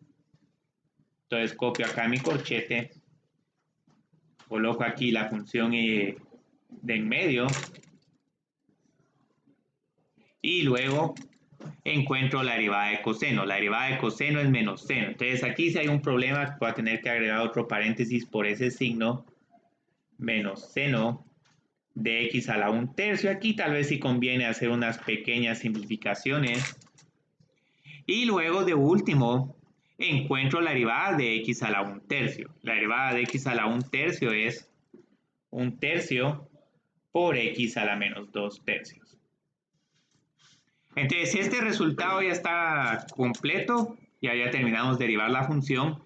A: Entonces, copio acá mi corchete, coloco aquí la función de en medio Y luego encuentro la derivada de coseno. La derivada de coseno es menos seno. Entonces aquí si hay un problema, voy a tener que agregar otro paréntesis por ese signo, menos seno de x a la 1/3. Aquí tal vez sí conviene hacer unas pequeñas simplificaciones. Y luego de último, encuentro la derivada de x a la 1/3. La derivada de x a la 1/3 es 1/3 por x a la menos 2/3. Entonces, este resultado ya está completo, ya terminamos de derivar la función,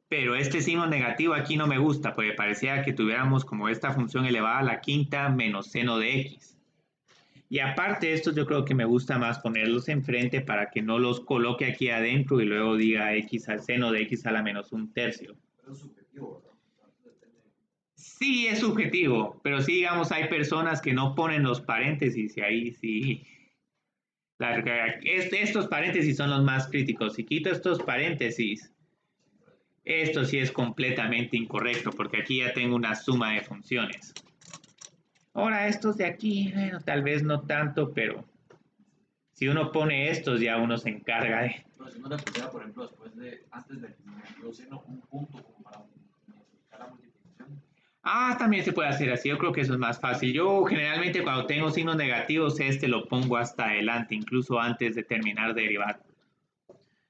A: pero este signo negativo aquí no me gusta, porque parecía que tuviéramos como esta función elevada a la quinta menos seno de x. Y aparte de esto, yo creo que me gusta más ponerlos enfrente para que no los coloque aquí adentro y luego diga x al seno de x a la menos 1/3.
C: Pero es subjetivo, ¿verdad?
A: Sí, es subjetivo, pero sí, digamos, hay personas que no ponen los paréntesis y ahí sí. Estos paréntesis son los más críticos. Si quito estos paréntesis, esto sí es completamente incorrecto porque aquí ya tengo una suma de funciones. Ahora estos de aquí, bueno, tal vez no tanto, pero si uno pone estos ya uno se encarga de...
C: Pero si uno le pusiera, por ejemplo, antes del seno, un punto como para multiplicar la multiplicación.
A: También se puede hacer así, yo creo que eso es más fácil. Yo generalmente cuando tengo signos negativos, este lo pongo hasta adelante, incluso antes de terminar de derivar.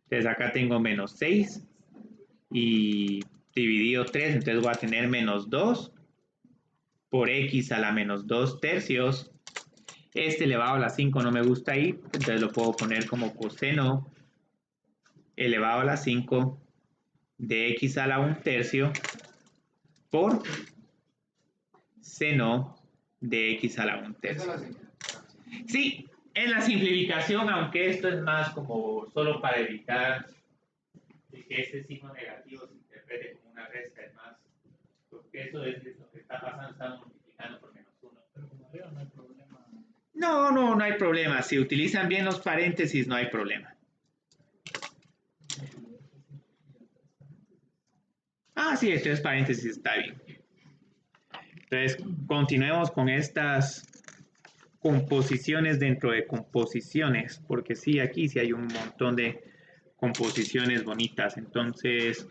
A: Entonces acá tengo menos 6 y dividido 3, entonces voy a tener menos 2 por x a la menos 2/3. Este elevado a la 5 no me gusta ahí, entonces lo puedo poner como coseno elevado a la 5 de x a la 1/3 por seno de x a la 1/3. Sí, es la simplificación, aunque esto es más como solo para evitar que este signo negativo se interprete como una resta, es más, porque eso es lo que está pasando, estamos multiplicando por menos 1. Pero como arriba no hay problema. No hay problema. Si utilizan bien los paréntesis, no hay problema. Sí, entonces paréntesis está bien. Entonces, continuemos con estas composiciones dentro de composiciones, porque sí, aquí sí hay un montón de composiciones bonitas. Entonces,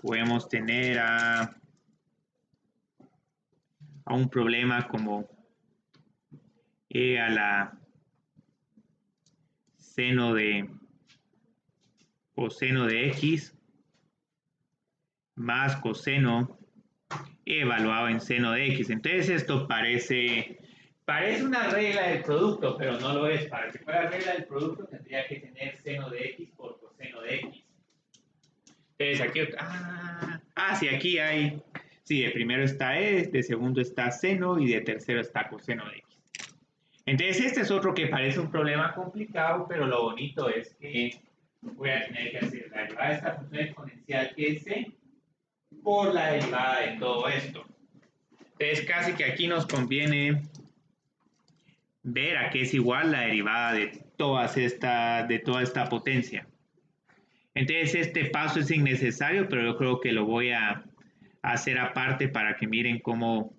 A: podemos tener a un problema como e a la seno de coseno de x más coseno evaluado en seno de x. Entonces esto parece una regla del producto, pero no lo es. Para que fuera regla del producto tendría que tener seno de x por coseno de x. Entonces aquí, sí, aquí hay, sí, de primero está e, de segundo está seno y de tercero está coseno de x. Entonces este es otro que parece un problema complicado, pero lo bonito es que voy a tener que hacer la derivada de esta función exponencial que es c por la derivada de todo esto. Entonces casi que aquí nos conviene ver a qué es igual la derivada de toda esta potencia. Entonces este paso es innecesario, pero yo creo que lo voy a hacer aparte para que miren cómo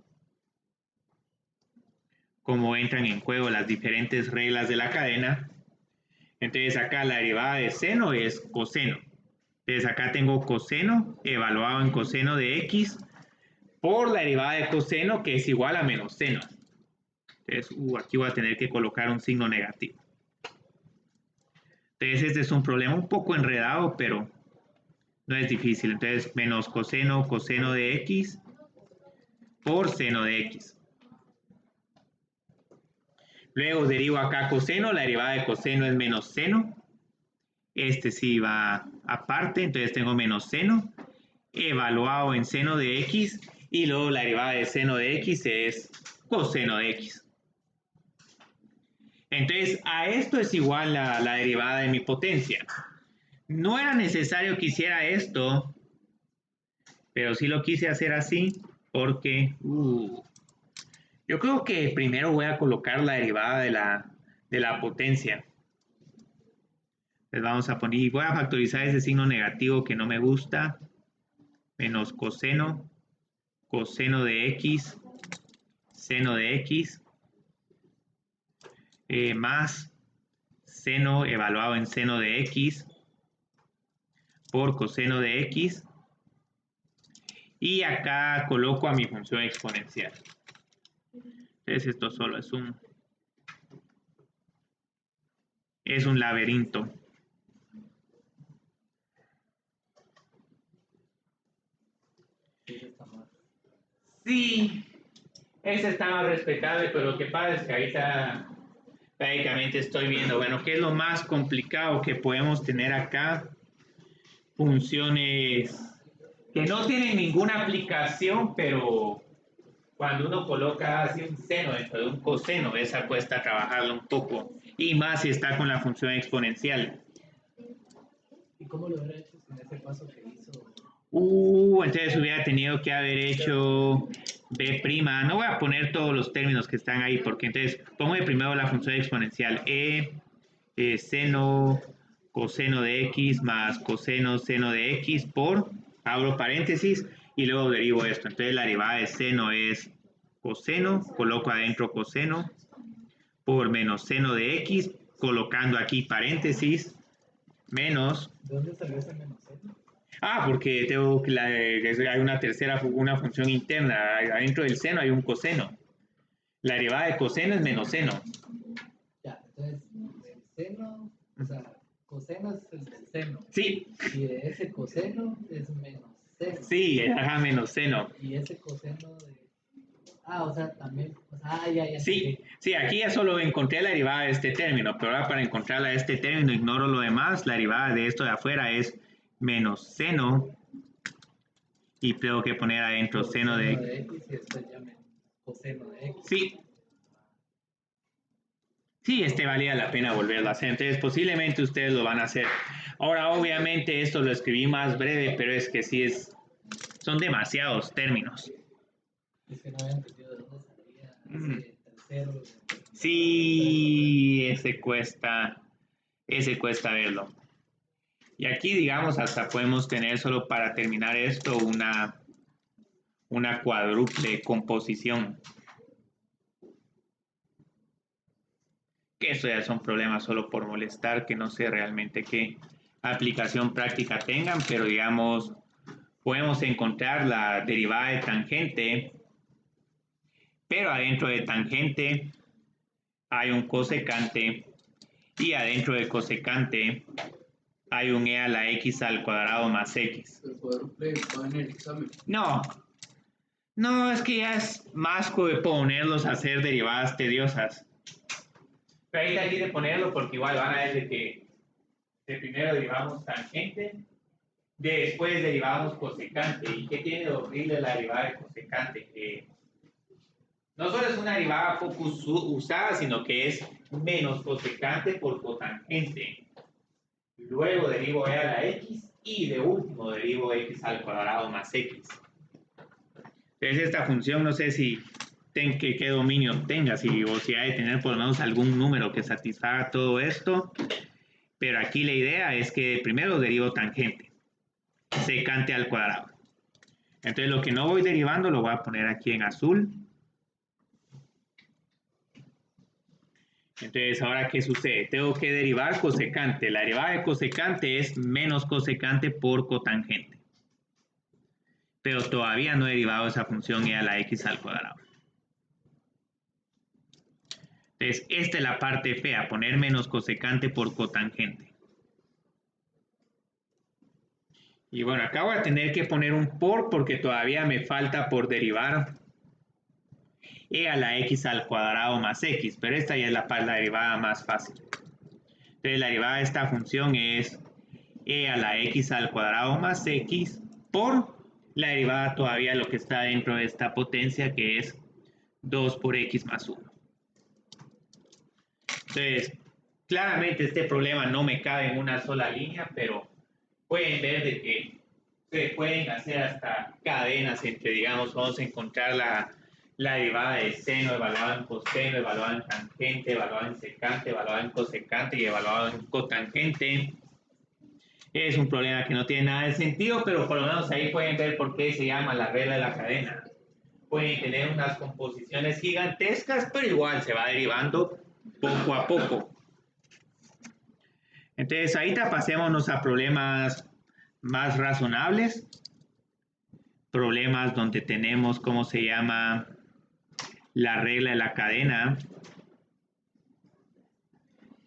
A: entran en juego las diferentes reglas de la cadena. Entonces acá la derivada de seno es coseno. Entonces acá tengo coseno evaluado en coseno de x por la derivada de coseno que es igual a menos seno. Entonces aquí voy a tener que colocar un signo negativo. Entonces este es un problema un poco enredado, pero no es difícil. Entonces menos coseno de x por seno de x. Luego derivo acá coseno, la derivada de coseno es menos seno. Este sí va aparte, entonces tengo menos seno evaluado en seno de x y luego la derivada de seno de x es coseno de x. Entonces a esto es igual la derivada de mi potencia. No era necesario que hiciera esto, pero sí lo quise hacer así porque yo creo que primero voy a colocar la derivada de la potencia. Les vamos a poner, y voy a factorizar ese signo negativo que no me gusta, menos coseno de x, seno de x. más seno evaluado en seno de x por coseno de x. Y acá coloco a mi función exponencial. Entonces esto solo es un laberinto. Sí, ese está más respetable, pero lo que pasa es que ahorita prácticamente estoy viendo, bueno, ¿qué es lo más complicado que podemos tener acá? Funciones que no tienen ninguna aplicación, pero cuando uno coloca así un seno dentro de un coseno, esa cuesta trabajarlo un poco, y más si está con la función exponencial.
D: ¿Y cómo lo hubiera hecho sin ese paso que hizo?
A: Entonces hubiera tenido que haber hecho b'. No voy a poner todos los términos que están ahí, porque entonces pongo de primero la función exponencial. Seno coseno de x más coseno seno de x por, abro paréntesis, y luego derivo esto. Entonces la derivada de seno es coseno, coloco adentro coseno, por menos seno de x, colocando aquí paréntesis, menos...
D: ¿De dónde salió ese menos seno?
A: Porque tengo que hay una función interna. Adentro del seno hay un coseno. La derivada de coseno es menos seno.
D: Ya, entonces, el seno, o sea, coseno es el del seno.
A: Sí.
D: Y de ese coseno es menos seno.
A: Sí, ajá, menos seno.
D: Y ese coseno de... o sea, también... ya.
A: Sí, sí, aquí ya solo encontré la derivada de este término, pero ahora para encontrarla de este término ignoro lo demás. La derivada de esto de afuera es menos seno. Y tengo que poner adentro seno de
D: x y después ya menos coseno de x.
A: Sí. Sí, valía la pena volverlo a hacer. Entonces, posiblemente ustedes lo van a hacer. Ahora, obviamente, esto lo escribí más breve, pero es que sí son demasiados términos.
D: Es que no había entendido de dónde salía ese tercero.
A: Sí, ese cuesta verlo. Y aquí, digamos, hasta podemos tener, solo para terminar esto, una cuádruple composición. Que eso ya son problemas solo por molestar, que no sé realmente qué aplicación práctica tengan, pero digamos, podemos encontrar la derivada de tangente, pero adentro de tangente hay un cosecante y adentro de cosecante hay un e a la x al cuadrado más x.
C: El cuádruple va en el examen.
A: No, es que ya es más que ponerlos a hacer derivadas tediosas. Pero ahí aquí de ponerlo porque igual van a ver de que primero derivamos tangente, después derivamos cosecante. ¿Y qué tiene de horrible la derivada de cosecante? Que no solo es una derivada poco usada, sino que es menos cosecante por cotangente. Luego derivo e a la x y de último derivo x al cuadrado más x. Entonces esta función no sé qué dominio tenga, si ha de tener por lo menos algún número que satisfaga todo esto, pero aquí la idea es que primero derivo tangente, secante al cuadrado. Entonces lo que no voy derivando lo voy a poner aquí en azul. Entonces, ¿ahora qué sucede? Tengo que derivar cosecante. La derivada de cosecante es menos cosecante por cotangente. Pero todavía no he derivado esa función e a la x al cuadrado. Entonces, esta es la parte fea, poner menos cosecante por cotangente. Y bueno, acá voy a tener que poner un por porque todavía me falta por derivar e a la x al cuadrado más x, pero esta ya es la derivada más fácil. Entonces, la derivada de esta función es e a la x al cuadrado más x por la derivada todavía lo que está dentro de esta potencia, que es 2 por x más 1. Entonces, claramente este problema no me cabe en una sola línea, pero pueden ver de que se pueden hacer hasta cadenas entre, digamos, vamos a encontrar la derivada de seno evaluada en coseno, evaluada en tangente, evaluada en secante, evaluada en cosecante y evaluada en cotangente. Es un problema que no tiene nada de sentido, pero por lo menos ahí pueden ver por qué se llama la regla de la cadena. Pueden tener unas composiciones gigantescas, pero igual se va derivando poco a poco. Entonces, ahorita pasémonos a problemas más razonables, problemas donde tenemos, ¿cómo se llama? La regla de la cadena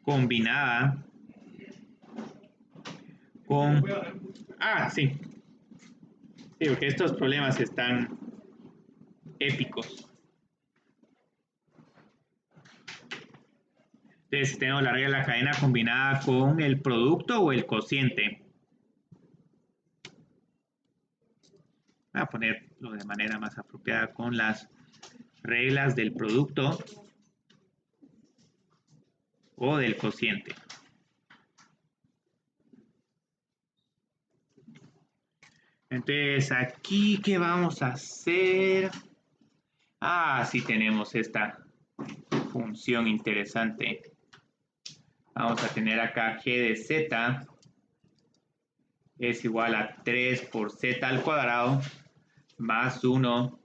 A: combinada con... Ah, sí. Sí, porque estos problemas están épicos. Entonces, tenemos la regla de la cadena combinada con el producto o el cociente. Voy a ponerlo de manera más apropiada con las reglas del producto o del cociente. Entonces, aquí, ¿qué vamos a hacer? Ah, sí tenemos esta función interesante. Vamos a tener acá g de z es igual a 3 por z al cuadrado más 1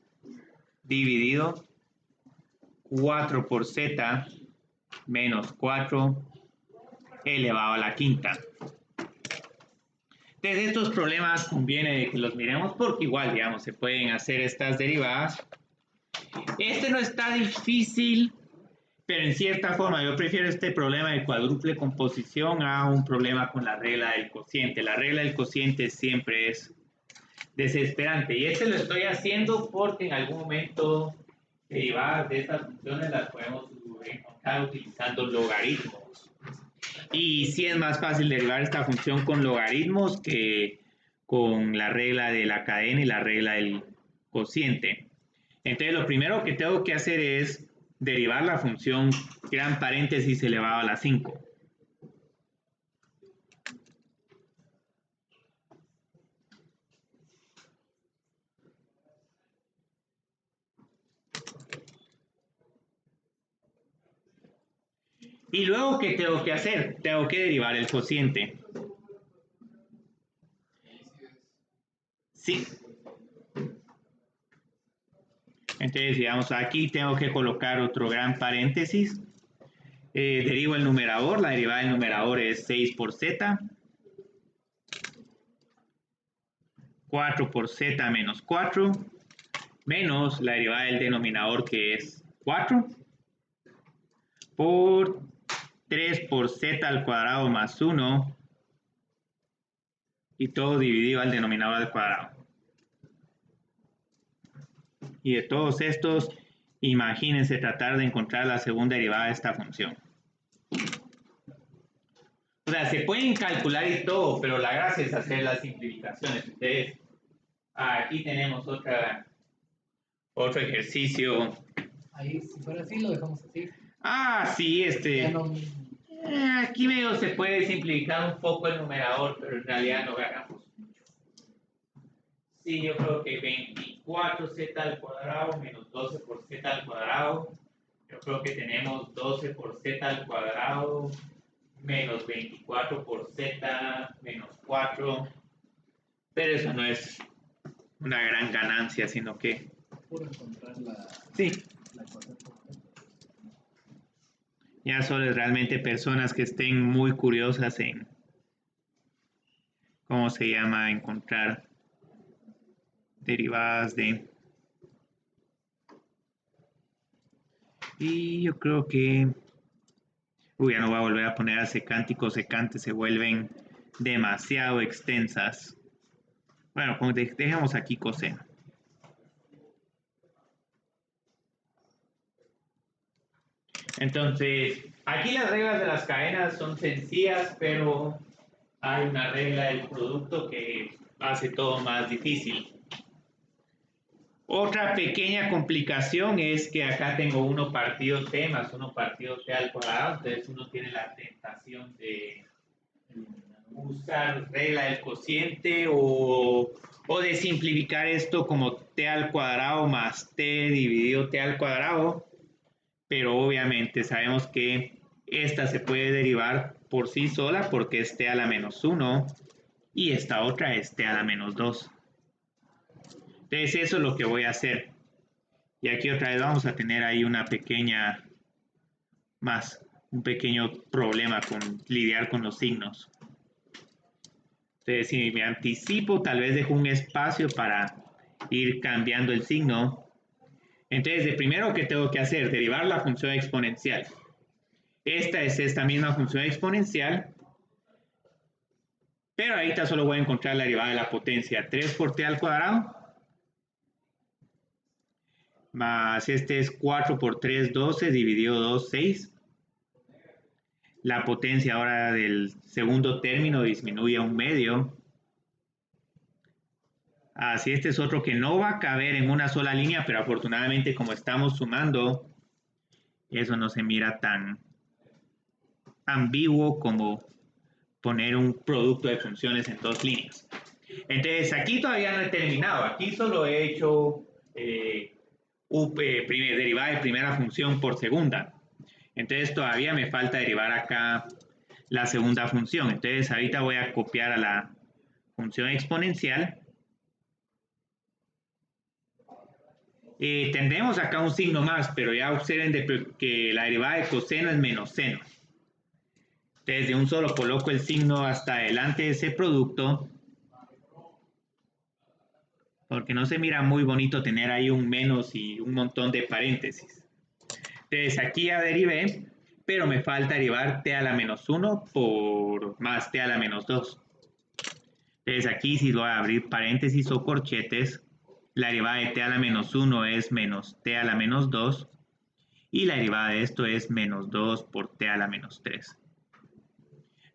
A: dividido 4 por z menos 4 elevado a la quinta. Entonces estos problemas conviene que los miremos porque igual, digamos, se pueden hacer estas derivadas. Este no está difícil, pero en cierta forma yo prefiero este problema de cuádruple composición a un problema con la regla del cociente. La regla del cociente siempre es desesperante y este lo estoy haciendo porque en algún momento derivadas de estas funciones las podemos encontrar utilizando logaritmos. Y sí es más fácil derivar esta función con logaritmos que con la regla de la cadena y la regla del cociente. Entonces lo primero que tengo que hacer es derivar la función gran paréntesis elevado a la 5. Y luego, ¿qué tengo que hacer? Tengo que derivar el cociente. Sí. Entonces, digamos, aquí tengo que colocar otro gran paréntesis. Derivo el numerador. La derivada del numerador es 6 por z. 4 por z menos 4. Menos la derivada del denominador que es 4. Por 3 por z al cuadrado más 1. Y todo dividido al denominador al cuadrado. Y de todos estos, imagínense tratar de encontrar la segunda derivada de esta función. O sea, se pueden calcular y todo, pero la gracia es hacer las simplificaciones. Entonces, aquí tenemos otro ejercicio.
D: Ahí, si fuera así, lo dejamos así.
A: Ah, sí,
D: Ya no,
A: aquí medio se puede simplificar un poco el numerador, pero en realidad no ganamos mucho. Sí, yo creo que 24z al cuadrado menos 12 por z al cuadrado. Yo creo que tenemos 12 por z al cuadrado menos 24 por z menos 4. Pero eso no es una gran ganancia, sino que...
D: puro encontrar
A: Sí,
D: la ecuación perfecta.
A: ya solo es realmente personas que estén muy curiosas en, ¿cómo se llama? Encontrar derivadas de... Y yo creo que... Uy, ya no voy a volver a poner a secántico, secantes se vuelven demasiado extensas. Bueno, como dejemos aquí coseno. Entonces, aquí las reglas de las cadenas son sencillas, pero hay una regla del producto que hace todo más difícil. Otra pequeña complicación es que acá tengo 1 partido t más 1 partido t al cuadrado, entonces uno tiene la tentación de usar regla del cociente o de simplificar esto como t al cuadrado más t dividido t al cuadrado, pero obviamente sabemos que esta se puede derivar por sí sola porque es t a la menos 1 y esta otra es t a la menos 2. Entonces eso es lo que voy a hacer. Y aquí otra vez vamos a tener ahí una pequeña más un pequeño problema con lidiar con los signos. Entonces, si me anticipo, tal vez dejo un espacio para ir cambiando el signo. Entonces, de primero que tengo que hacer, derivar la función exponencial. Esta es esta misma función exponencial, pero ahorita solo voy a encontrar la derivada de la potencia 3 por t al cuadrado, más este es 4 por 3, 12, dividido 2, 6. La potencia ahora del segundo término disminuye a 1/2. Así este es otro que no va a caber en una sola línea, pero afortunadamente como estamos sumando, eso no se mira tan ambiguo como poner un producto de funciones en 2 líneas. Entonces aquí todavía no he terminado, aquí solo he hecho derivada de primera función por segunda. Entonces todavía me falta derivar acá la segunda función. Entonces ahorita voy a copiar a la función exponencial. Tendremos acá un signo más, pero ya observen que la derivada de coseno es menos seno. Entonces de un solo coloco el signo hasta adelante de ese producto, porque no se mira muy bonito tener ahí un menos y un montón de paréntesis. Entonces aquí ya derivé, pero me falta derivar t a la menos 1 por más t a la menos 2. Entonces aquí si voy a abrir paréntesis o corchetes, la derivada de t a la menos 1 es menos t a la menos 2 y la derivada de esto es menos 2 por t a la menos 3.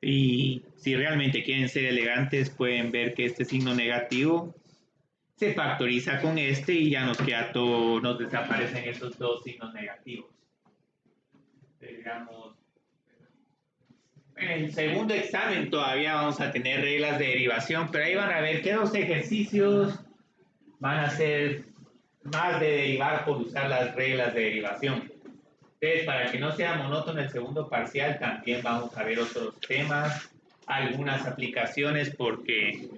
A: Y si realmente quieren ser elegantes, pueden ver que este signo negativo se factoriza con este y ya nos queda todo, nos desaparecen esos dos signos negativos. Digamos, en el segundo examen todavía vamos a tener reglas de derivación, pero ahí van a ver que los ejercicios van a ser más de derivar por usar las reglas de derivación. Entonces, para que no sea monótono el segundo parcial, también vamos a ver otros temas, algunas aplicaciones, porque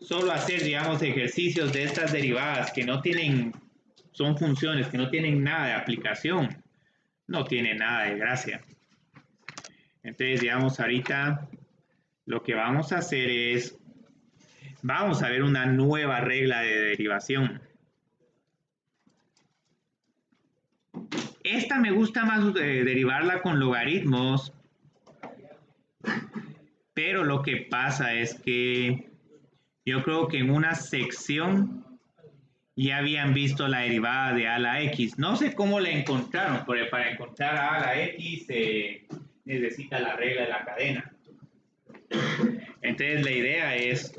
A: solo hacer, digamos, ejercicios de estas derivadas que no tienen, son funciones que no tienen nada de aplicación, no tiene nada de gracia. Entonces, digamos, ahorita lo que vamos a hacer es, vamos a ver una nueva regla de derivación. Esta me gusta más derivarla con logaritmos, pero lo que pasa es que yo creo que en una sección ya habían visto la derivada de a a la x. No sé cómo la encontraron, porque para encontrar a la x se necesita la regla de la cadena. Entonces la idea es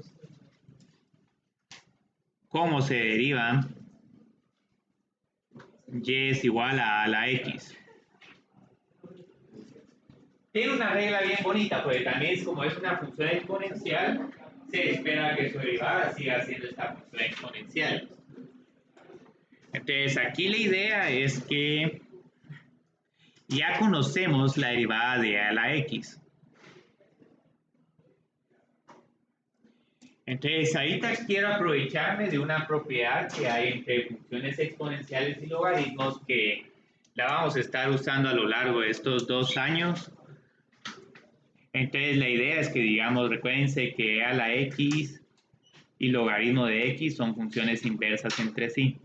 A: cómo se deriva y es igual a la x. Tiene una regla bien bonita, porque también es como es una función exponencial, se espera que su derivada siga siendo esta función exponencial. Entonces aquí la idea es que ya conocemos la derivada de a a la x. Entonces ahorita quiero aprovecharme de una propiedad que hay entre funciones exponenciales y logaritmos que la vamos a estar usando a lo largo de estos 2 años. Entonces la idea es que, digamos, recuérdense que a la x y logaritmo de x son funciones inversas entre sí.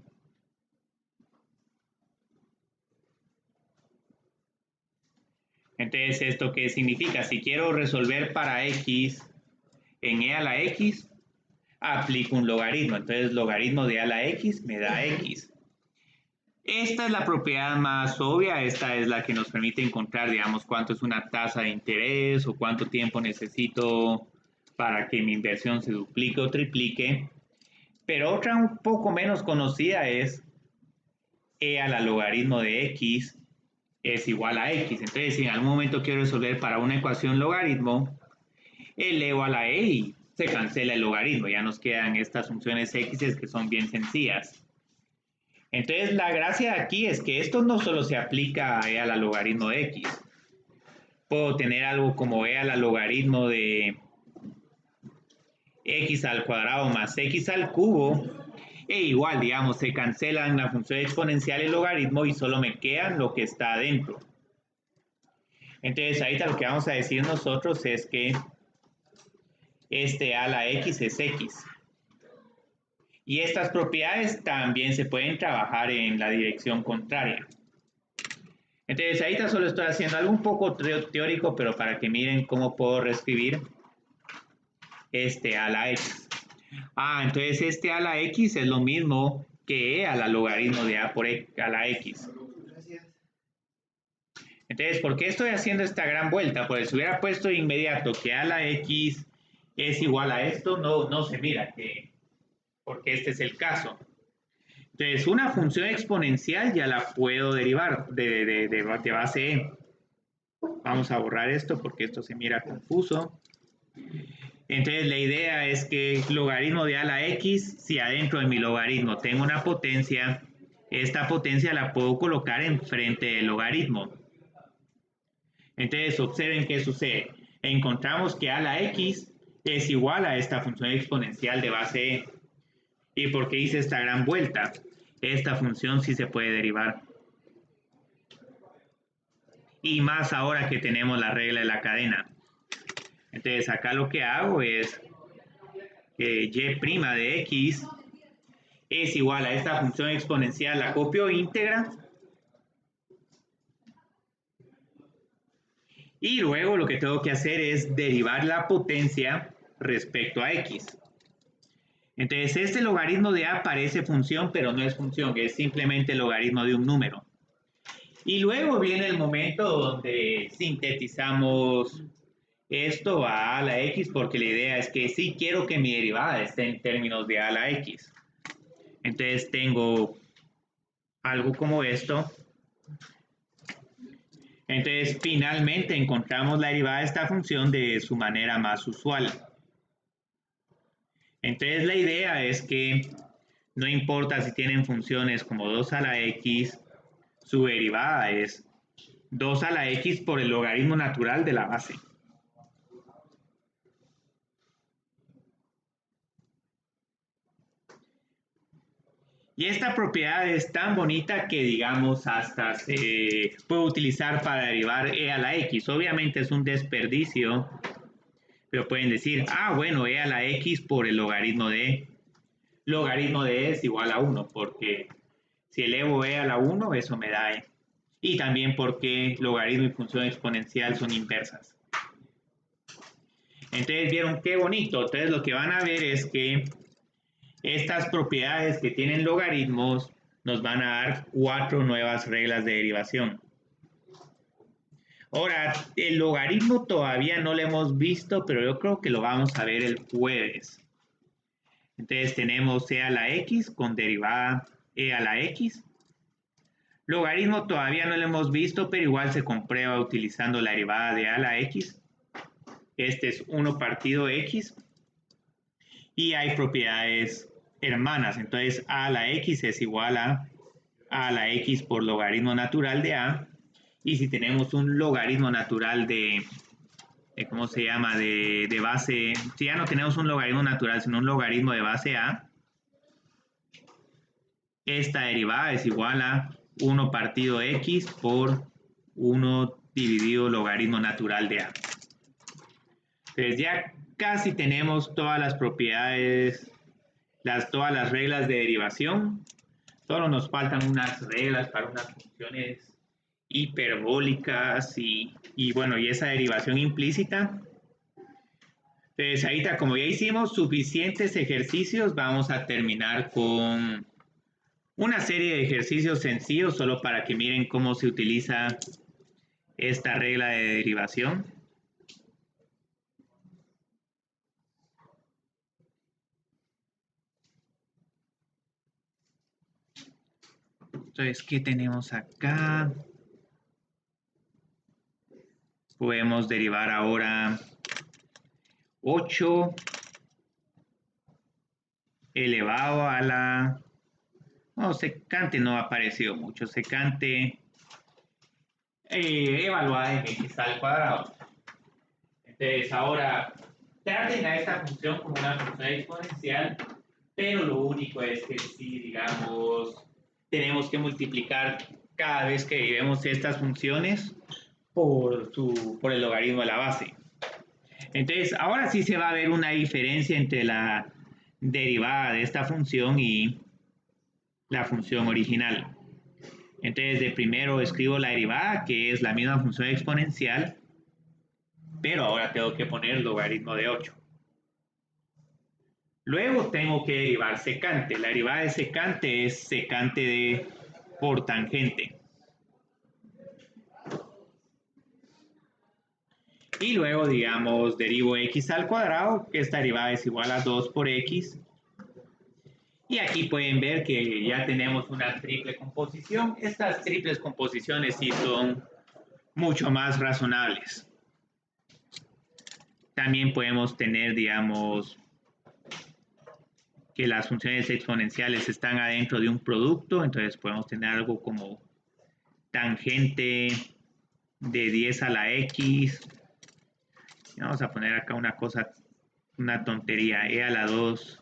A: Entonces, ¿esto qué significa? Si quiero resolver para x en e a la x, aplico un logaritmo. Entonces, logaritmo de a la x me da x. Esta es la propiedad más obvia, esta es la que nos permite encontrar, digamos, cuánto es una tasa de interés o cuánto tiempo necesito para que mi inversión se duplique o triplique. Pero otra un poco menos conocida es e a la logaritmo de x es igual a x. Entonces, si en algún momento quiero resolver para una ecuación logaritmo, elevo a la e y se cancela el logaritmo. Ya nos quedan estas funciones x que son bien sencillas. Entonces, la gracia de aquí es que esto no solo se aplica a e a la logaritmo de x. Puedo tener algo como e a la logaritmo de x al cuadrado más x al cubo. E igual, digamos, se cancelan la función exponencial y el logaritmo y solo me quedan lo que está adentro. Entonces, ahorita lo que vamos a decir nosotros es que este a la x es x. Y estas propiedades también se pueden trabajar en la dirección contraria. Entonces, ahorita solo estoy haciendo algo un poco teórico, pero para que miren cómo puedo reescribir este a la x. Entonces este a la x es lo mismo que e a la logaritmo de a por a la x. Entonces, ¿por qué estoy haciendo esta gran vuelta? Pues si hubiera puesto de inmediato que a la x es igual a esto, no se mira porque este es el caso. Entonces, una función exponencial ya la puedo derivar de base e. Vamos a borrar esto porque esto se mira confuso. Entonces, la idea es que logaritmo de a la x, si adentro de mi logaritmo tengo una potencia, esta potencia la puedo colocar enfrente del logaritmo. Entonces, observen qué sucede. Encontramos que a la x es igual a esta función exponencial de base e. ¿Y por qué hice esta gran vuelta? Esta función sí se puede derivar. Y más ahora que tenemos la regla de la cadena. Entonces, acá lo que hago es que y' de x es igual a esta función exponencial, la copio íntegra. Y luego lo que tengo que hacer es derivar la potencia respecto a x. Entonces, este logaritmo de a parece función, pero no es función, es simplemente el logaritmo de un número. Y luego viene el momento donde sintetizamos esto a la x, porque la idea es que sí quiero que mi derivada esté en términos de a la x. Entonces tengo algo como esto. Entonces finalmente encontramos la derivada de esta función de su manera más usual. Entonces la idea es que no importa si tienen funciones como 2 a la x, su derivada es 2 a la x por el logaritmo natural de la base. Y esta propiedad es tan bonita que, digamos, hasta se puede utilizar para derivar e a la x. Obviamente es un desperdicio, pero pueden decir, bueno, e a la x por el logaritmo de e. Logaritmo de e es igual a 1, porque si elevo e a la 1, eso me da e. Y también porque logaritmo y función exponencial son inversas. Entonces, ¿vieron qué bonito? Entonces, lo que van a ver es que estas propiedades que tienen logaritmos nos van a dar 4 nuevas reglas de derivación. Ahora, el logaritmo todavía no lo hemos visto, pero yo creo que lo vamos a ver el jueves. Entonces tenemos e a la x con derivada e a la x. Logaritmo todavía no lo hemos visto, pero igual se comprueba utilizando la derivada de a la x. Este es 1 partido x. Y hay propiedades hermanas. Entonces a la x es igual a la x por logaritmo natural de a. Y si tenemos un logaritmo natural de ¿cómo se llama? De base, si ya no tenemos un logaritmo natural, sino un logaritmo de base a, esta derivada es igual a 1 partido x por 1 dividido logaritmo natural de a. Entonces ya casi tenemos todas las propiedades, todas las reglas de derivación. Solo nos faltan unas reglas para unas funciones hiperbólicas y bueno, y esa derivación implícita. Entonces, ahorita como ya hicimos suficientes ejercicios, vamos a terminar con una serie de ejercicios sencillos solo para que miren cómo se utiliza esta regla de derivación. Entonces, ¿qué tenemos acá? Podemos derivar ahora 8 elevado a la... No, secante no ha aparecido mucho. Secante evaluada en x al cuadrado. Entonces, ahora traten a esta función como una función exponencial, pero lo único es que si, digamos, tenemos que multiplicar cada vez que derivemos estas funciones, por el logaritmo de la base. Entonces, ahora sí se va a ver una diferencia entre la derivada de esta función y la función original. Entonces, de primero escribo la derivada, que es la misma función exponencial, pero ahora tengo que poner el logaritmo de 8. Luego tengo que derivar secante. La derivada de secante es secante por tangente. Y luego, digamos, derivo x al cuadrado, que esta derivada es igual a 2 por x. Y aquí pueden ver que ya tenemos una triple composición. Estas triples composiciones sí son mucho más razonables. También podemos tener, digamos, que las funciones exponenciales están adentro de un producto. Entonces podemos tener algo como tangente de 10 a la x. Vamos a poner acá una cosa, una tontería, e a la 2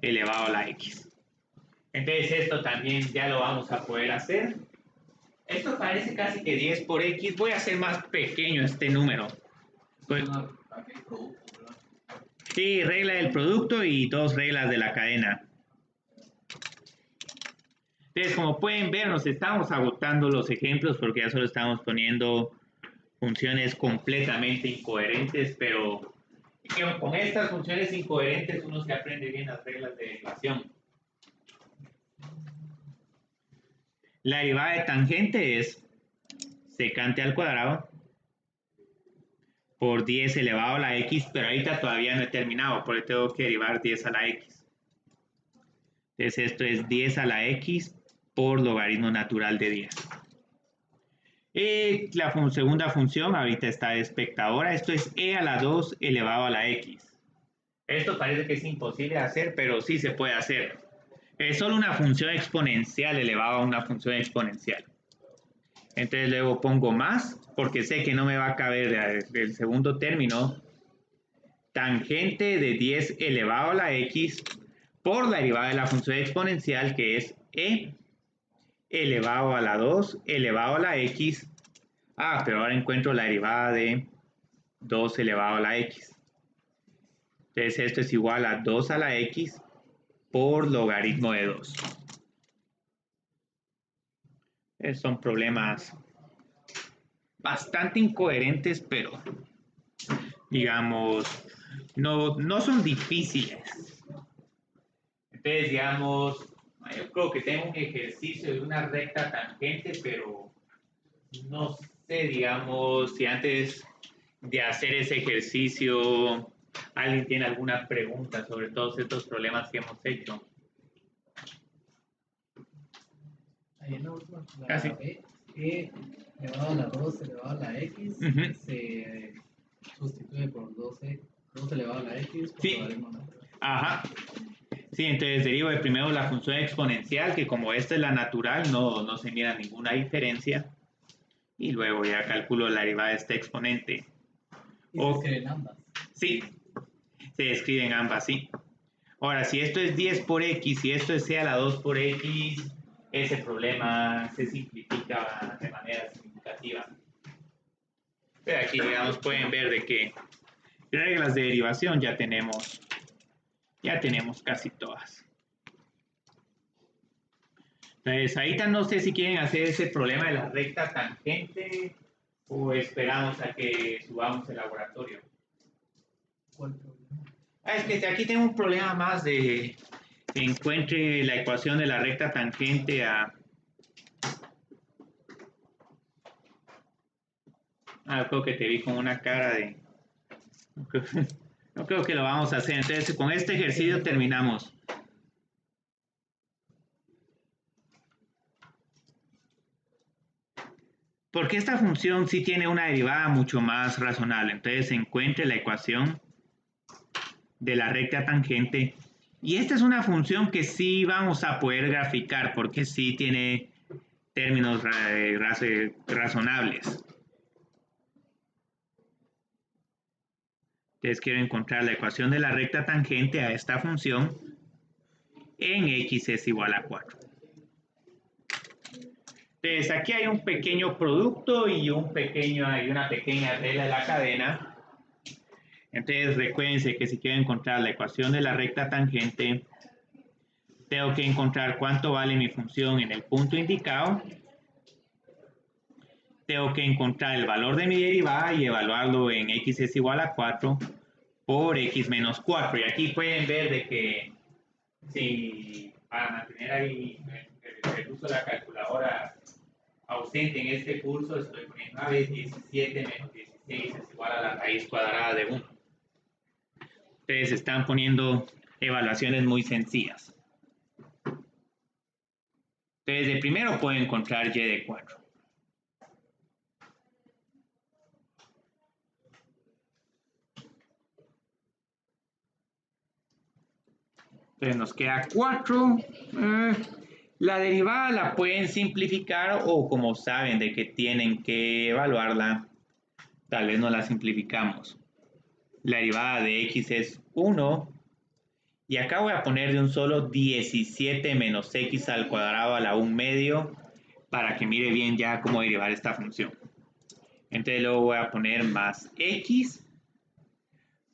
A: elevado a la x. Entonces esto también ya lo vamos a poder hacer. Esto parece casi que 10 por x. Voy a hacer más pequeño este número. Pues, sí, regla del producto y 2 reglas de la cadena. Entonces, como pueden ver, nos estamos agotando los ejemplos porque ya solo estamos poniendo funciones completamente incoherentes, pero con estas funciones incoherentes uno se aprende bien las reglas de derivación. La derivada de tangente es secante al cuadrado por 10 elevado a la x, pero ahorita todavía no he terminado, porque tengo que derivar 10 a la x. Entonces esto es 10 a la x por logaritmo natural de 10. Y la segunda función ahorita está de espectadora, esto es e a la 2 elevado a la x. Esto parece que es imposible de hacer, pero sí se puede hacer. Es solo una función exponencial elevada a una función exponencial. Entonces luego pongo más, porque sé que no me va a caber del segundo término, tangente de 10 elevado a la x por la derivada de la función exponencial, que es e elevado a la 2 elevado a la x. Pero ahora encuentro la derivada de 2 elevado a la x. Entonces esto es igual a 2 a la x por logaritmo de 2. Son problemas bastante incoherentes, pero digamos, no son difíciles. Entonces, digamos, yo creo que tengo un ejercicio de una recta tangente, pero no sé, digamos, si antes de hacer ese ejercicio alguien tiene alguna pregunta sobre todos estos problemas que hemos hecho.
D: Ahí en la última, la
A: Casi.
D: B, e elevado a la 2 elevado a la x, se sustituye por 2 elevado a la x por logaritmo natural.
A: Ajá. Sí, entonces derivo de primero la función exponencial, que como esta es la natural, no se mira ninguna diferencia. Y luego ya calculo la derivada de este exponente.
D: Y se escriben ambas.
A: Sí, se escriben ambas, sí. Ahora, si esto es 10 por x y esto es c a la 2 por x, ese problema se simplifica de manera significativa. Pero aquí, digamos, pueden ver de que reglas de derivación ya tenemos casi todas. Entonces, ahorita no sé si quieren hacer ese problema de la recta tangente o esperamos a que subamos el laboratorio.
D: ¿Cuál problema?
A: Es que aquí tengo un problema más de que encuentre la ecuación de la recta tangente a... creo que te vi con una cara de... No creo que lo vamos a hacer. Entonces, con este ejercicio terminamos. Porque esta función sí tiene una derivada mucho más razonable. Entonces, encuentre la ecuación de la recta tangente. Y esta es una función que sí vamos a poder graficar porque sí tiene términos razonables. Entonces quiero encontrar la ecuación de la recta tangente a esta función en x es igual a 4. Entonces, aquí hay un pequeño producto y una pequeña regla de la cadena. Entonces, recuérdense que si quiero encontrar la ecuación de la recta tangente, tengo que encontrar cuánto vale mi función en el punto indicado. Tengo que encontrar el valor de mi derivada y evaluarlo en x es igual a 4 por x menos 4. Y aquí pueden ver de que si para mantener ahí el uso de la calculadora ausente en este curso, estoy poniendo a vez 17 menos 16 es igual a la raíz cuadrada de 1. Ustedes están poniendo evaluaciones muy sencillas. Entonces, de primero puedo encontrar y de 4. Entonces nos queda 4. La derivada la pueden simplificar o como saben de que tienen que evaluarla, tal vez no la simplificamos. La derivada de x es 1 y acá voy a poner de un solo 17 menos x al cuadrado a la 1 medio para que mire bien ya cómo derivar esta función. Entonces luego voy a poner más x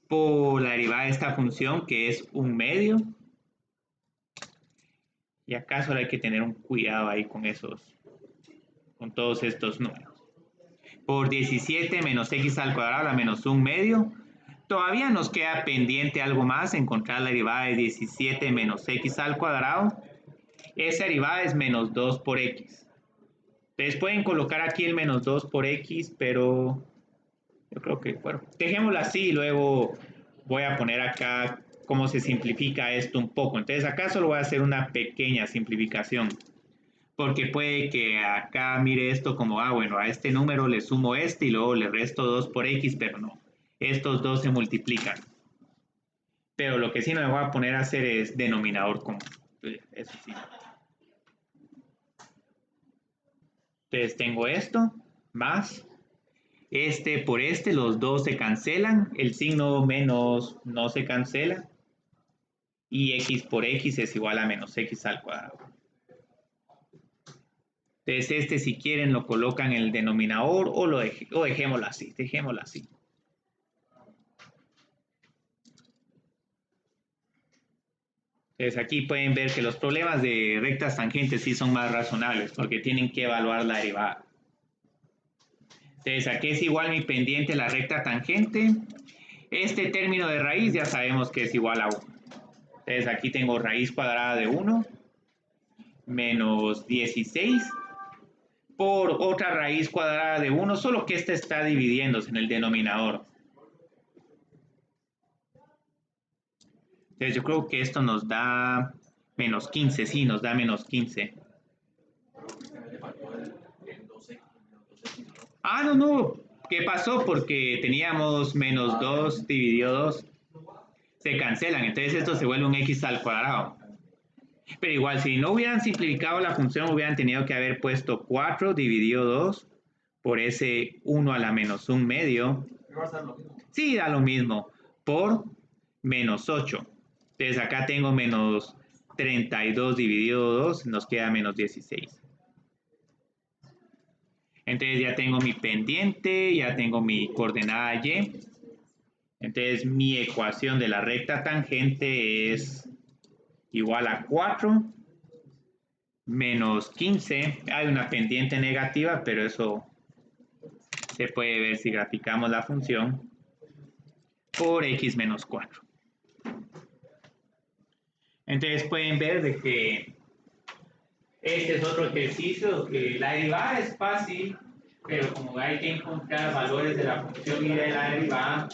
A: por la derivada de esta función que es 1 medio. Y acá solo hay que tener un cuidado ahí con todos estos números. Por 17 menos x al cuadrado a la menos 1 medio. Todavía nos queda pendiente algo más, encontrar la derivada de 17 menos x al cuadrado. Esa derivada es menos 2 por x. Ustedes pueden colocar aquí el menos 2 por x, pero yo creo que, bueno, dejémoslo así y luego voy a poner acá cómo se simplifica esto un poco. Entonces acá solo voy a hacer una pequeña simplificación. Porque puede que acá mire esto como, bueno, a este número le sumo este y luego le resto 2 por x, pero no. Estos dos se multiplican. Pero lo que sí no me voy a poner a hacer es denominador común. Eso sí. Entonces tengo esto, más. Este por este, los dos se cancelan. El signo menos no se cancela. Y x por x es igual a menos x al cuadrado. Entonces este si quieren lo colocan en el denominador o dejémoslo así, Entonces aquí pueden ver que los problemas de rectas tangentes sí son más razonables porque tienen que evaluar la derivada. Entonces aquí es igual mi pendiente la recta tangente. Este término de raíz ya sabemos que es igual a 1. Entonces aquí tengo raíz cuadrada de 1 menos 16 por otra raíz cuadrada de 1, solo que esta está dividiéndose en el denominador. Entonces yo creo que esto nos da menos 15, sí, nos da menos 15. No, ¿qué pasó? Porque teníamos menos 2 dividido 2. Se cancelan, entonces esto se vuelve un x al cuadrado. Pero igual, si no hubieran simplificado la función, hubieran tenido que haber puesto 4 dividido 2 por ese 1 a la menos 1 medio. Sí, da lo mismo. Por menos 8. Entonces acá tengo menos 32 dividido 2, nos queda menos 16. Entonces ya tengo mi pendiente, ya tengo mi coordenada y. Entonces mi ecuación de la recta tangente es igual a 4 menos 15. Hay una pendiente negativa, pero eso se puede ver si graficamos la función por x menos 4. Entonces pueden ver de que este es otro ejercicio, que la derivada es fácil, pero como hay que encontrar valores de la función y de la derivada,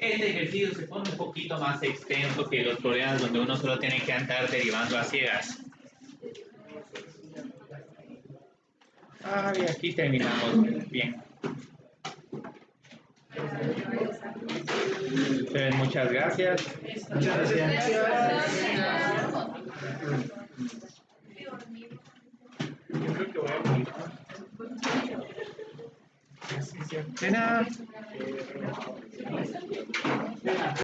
A: este ejercicio se pone un poquito más extenso que los problemas donde uno solo tiene que andar derivando a ciegas. Y aquí terminamos bien. Entonces, muchas gracias.
D: Muchas gracias.
C: Yo creo que voy a morir.
A: De nada.